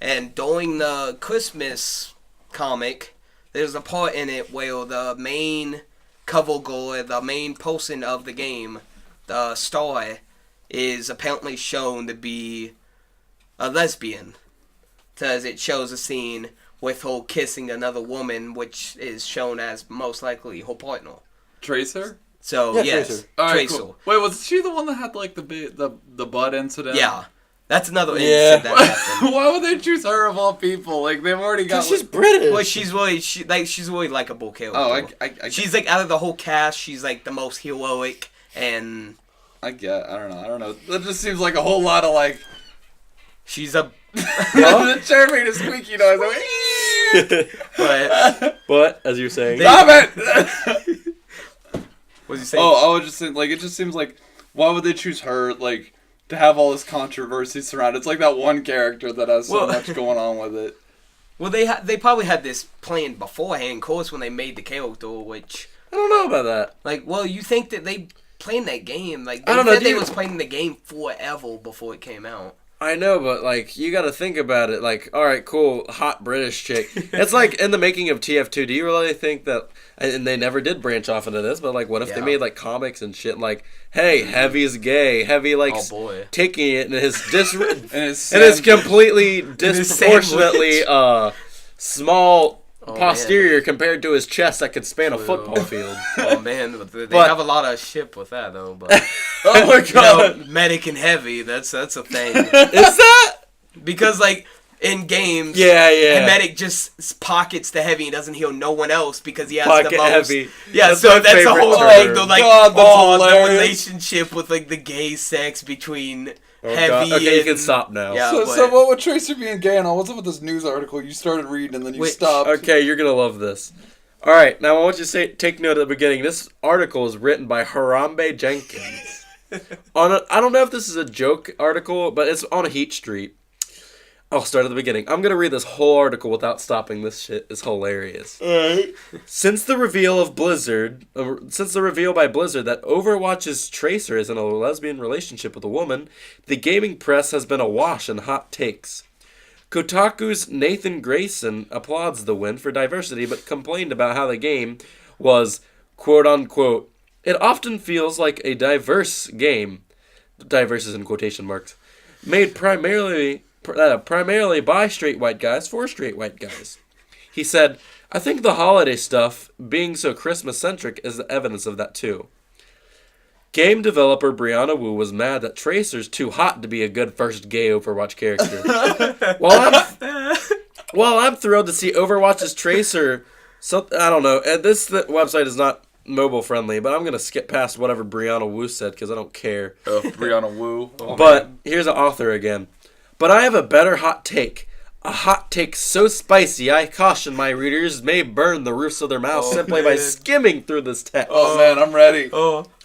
S3: and during the Christmas comic, there's a part in it where the main cover girl, the main person of the game, the star, is apparently shown to be a lesbian. Because it shows a scene with her kissing another woman, which is shown as most likely her partner.
S5: Tracer.
S3: So,
S1: Yeah,
S3: yes,
S1: Tracer.
S5: All right,
S3: Tracer.
S5: cool. Wait, was she the one that had like the butt incident?
S3: Yeah. That's another
S1: Yeah.
S3: incident that happened.
S5: Why would they choose her of all people? Like they've already got.
S1: She's British.
S3: Well, she's really likable character.
S5: Oh, I
S3: she's like out of the whole cast, she's like the most heroic, and
S5: I don't know. That just seems like a whole lot of like.
S3: she's a.
S5: The chair made a squeaky noise. Like,
S3: But
S1: but as you're saying,
S5: stop it!
S3: what's he saying?
S5: Oh, I was just saying, like, it just seems like, why would they choose her, like, to have all this controversy surrounded? It's like that one character that has so
S3: Well-
S5: much going on with it.
S3: Well, they probably had this planned beforehand, of course, when they made the character. Which,
S1: I don't know about that.
S3: like, well, you think that they planned that game? Like, they
S1: I don't know,
S3: said they
S1: dude.
S3: was playing the game forever before it came out.
S1: I know, but like you got to think about it. Like, all right, cool, hot British chick. It's like in the making of TF2. Do you really think that? And they never did branch off into this, but like, what if they
S3: Yeah.
S1: made like comics and shit? Like, hey, Heavy's gay. Heavy like
S3: Oh boy.
S1: taking it and his
S5: And it's
S1: and it's completely disproportionately small
S3: Oh,
S1: posterior compared to his chest that could span a football field.
S3: Oh man, but they
S1: But-
S3: have a lot of ship with that though. But
S1: Oh my
S3: you know, medic and heavy, that's a thing.
S1: Is that?
S3: Because like in games.
S1: Yeah, yeah.
S3: And Medic just pockets the heavy and doesn't heal no one else because he has
S1: Pocket
S3: the most.
S1: heavy.
S3: Yeah,
S1: That's
S3: so
S1: my
S3: that's the
S1: favorite
S3: whole
S1: term.
S3: thing. Though, like,
S5: God, that's
S3: the
S5: hilarious.
S3: relationship with like the gay sex between
S1: Oh,
S3: heavy.
S1: God. Okay, you can
S3: and-
S1: stop now.
S3: Yeah.
S5: So what with Tracer being gay and all? What's up with this news article you started reading and then you
S3: Wait,
S5: stopped?
S1: Okay, you're gonna love this. All right, now I want you to take note at the beginning. This article is written by Harambe Jenkins. I don't know if this is a joke article, but it's on Heat Street. I'll start at the beginning. I'm gonna read this whole article without stopping. This shit is hilarious. Since the reveal by Blizzard that Overwatch's Tracer is in a lesbian relationship with a woman, the gaming press has been awash in hot takes. Kotaku's Nathan Grayson applauds the win for diversity, but complained about how the game was, quote unquote, it often feels like a diverse game. Diverse is in quotation marks. Made primarily by straight white guys for straight white guys. He said, I think the holiday stuff, being so Christmas-centric, is the evidence of that too. Game developer Brianna Wu was mad that Tracer's too hot to be a good first gay Overwatch character. While I'm thrilled to see Overwatch's Tracer, I don't know, and this website is not mobile friendly, but I'm going to skip past whatever Brianna Wu said because I don't care.
S5: Oh, Brianna Wu.
S1: But here's an author again. But I have a better hot take. A hot take so spicy, I caution my readers may burn the roofs of their mouths simply by skimming through this text.
S5: Oh man, I'm ready.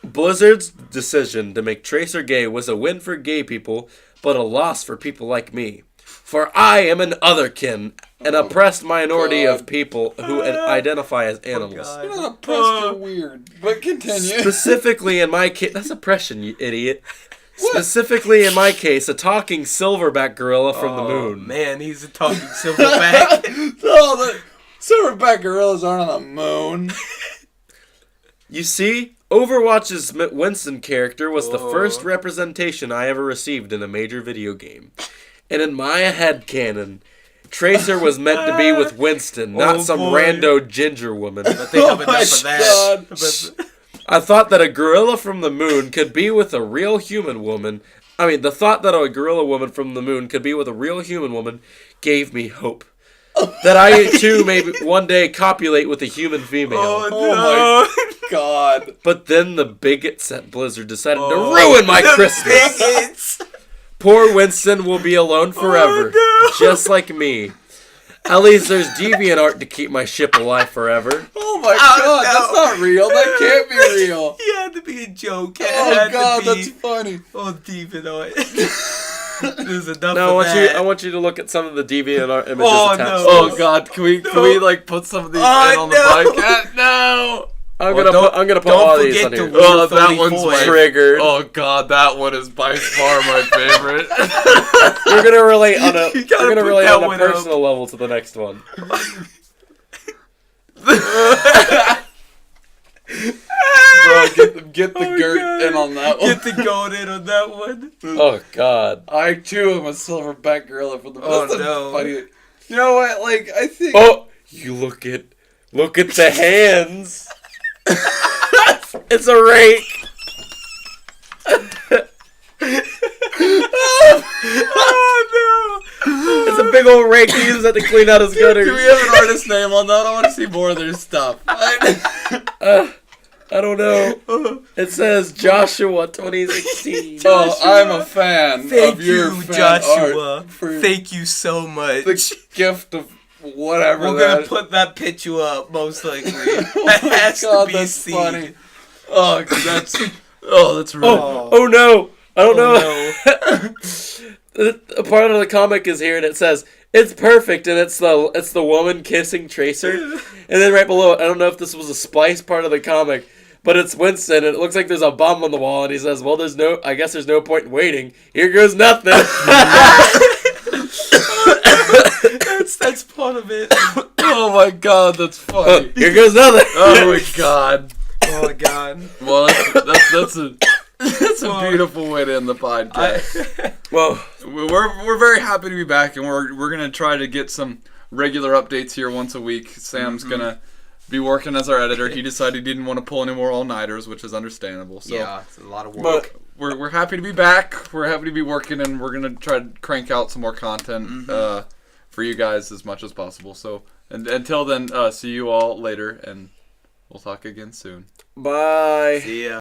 S1: Blizzard's decision to make Tracer gay was a win for gay people, but a loss for people like me. For I am an otherkin, an oppressed minority of people who identify as animals.
S5: You're not oppressed, you're weird. But continue.
S1: Specifically in my case, that's oppression, you idiot. Specifically in my case, a talking silverback gorilla from the moon.
S3: Man, he's a talking silverback.
S5: Oh, the silverback gorillas aren't on the moon.
S1: You see, Overwatch's Winston character was the first representation I ever received in a major video game. And in my headcanon, Tracer was meant to be with Winston, not some rando ginger woman.
S3: But they have enough of that.
S5: God.
S1: I thought that a gorilla from the moon could be with a real human woman. The thought that a gorilla woman from the moon could be with a real human woman gave me hope. That I, too, may one day copulate with a human female.
S5: Oh my God.
S1: But then the bigots at Blizzard decided to ruin my Christmas.
S3: Bigots.
S1: Poor Winston will be alone forever, just like me. At least there's DeviantArt to keep my ship alive forever.
S5: Oh my God, that's not real. That can't be real.
S3: He had to be a joke.
S5: Oh God, that's funny.
S3: Oh, DeviantArt. There's enough
S1: No,
S3: of that.
S1: I want you to look at some of the DeviantArt images
S3: Oh,
S1: attached.
S3: no.
S5: Oh God, can we like put some of these in on the podcast? No.
S1: I'm gonna put
S3: don't
S1: all these on
S3: forget
S1: here.
S3: to
S5: Oh, that one's
S3: my
S1: Triggered.
S5: Oh God, that one is by far my favorite.
S1: We're gonna relate on a
S3: You gotta
S1: we're gonna
S3: put
S1: relate
S3: that
S1: on a
S3: one up.
S1: personal level to the next one.
S5: Bro, get the girt in on that one.
S3: Get the gold in on that one.
S1: Oh God.
S5: I too am a silverback gorilla for the
S3: Oh,
S5: that's
S3: no.
S5: funny. You know what? Like I think.
S1: Oh, you look at the hands. It's a rake.
S3: Oh
S1: It's a big old rake. He uses that to clean out his gutters.
S5: Do we have an artist name on that? I want to see more of their stuff.
S1: I don't know. It says Joshua 2016.
S5: Oh, I'm a fan
S3: Thank
S5: of your
S3: you,
S5: fan
S3: Joshua.
S5: art for
S3: Thank you so much.
S5: the gift of whatever.
S3: We're
S5: that
S3: gonna put that picture up, most likely.
S5: Oh
S3: That
S5: my
S3: has
S5: God,
S3: to be
S5: that's
S3: seen.
S5: funny. Oh, that's really.
S1: Oh no. I don't know.
S3: No.
S1: A part of the comic is here and it says it's perfect and it's the woman kissing Tracer, and then right below it, I don't know if this was a splice part of the comic, but it's Winston and it looks like there's a bomb on the wall and he says, well, I guess there's no point in waiting. Here goes nothing.
S3: That's part of it.
S5: Oh my God, that's funny.
S1: Here goes nothing.
S5: Oh my God.
S3: Oh my God.
S5: Well, that's a beautiful way to end the podcast.
S1: Well,
S5: We're very happy to be back, and we're gonna try to get some regular updates here once a week. Sam's gonna be working as our editor. He decided he didn't want to pull any more all-nighters, which is understandable. So
S3: Yeah, it's a lot of work.
S1: but
S5: we're happy to be back. We're happy to be working, and we're gonna try to crank out some more content. for you guys as much as possible. So, and until then, see you all later, and we'll talk again soon.
S1: Bye.
S3: See ya.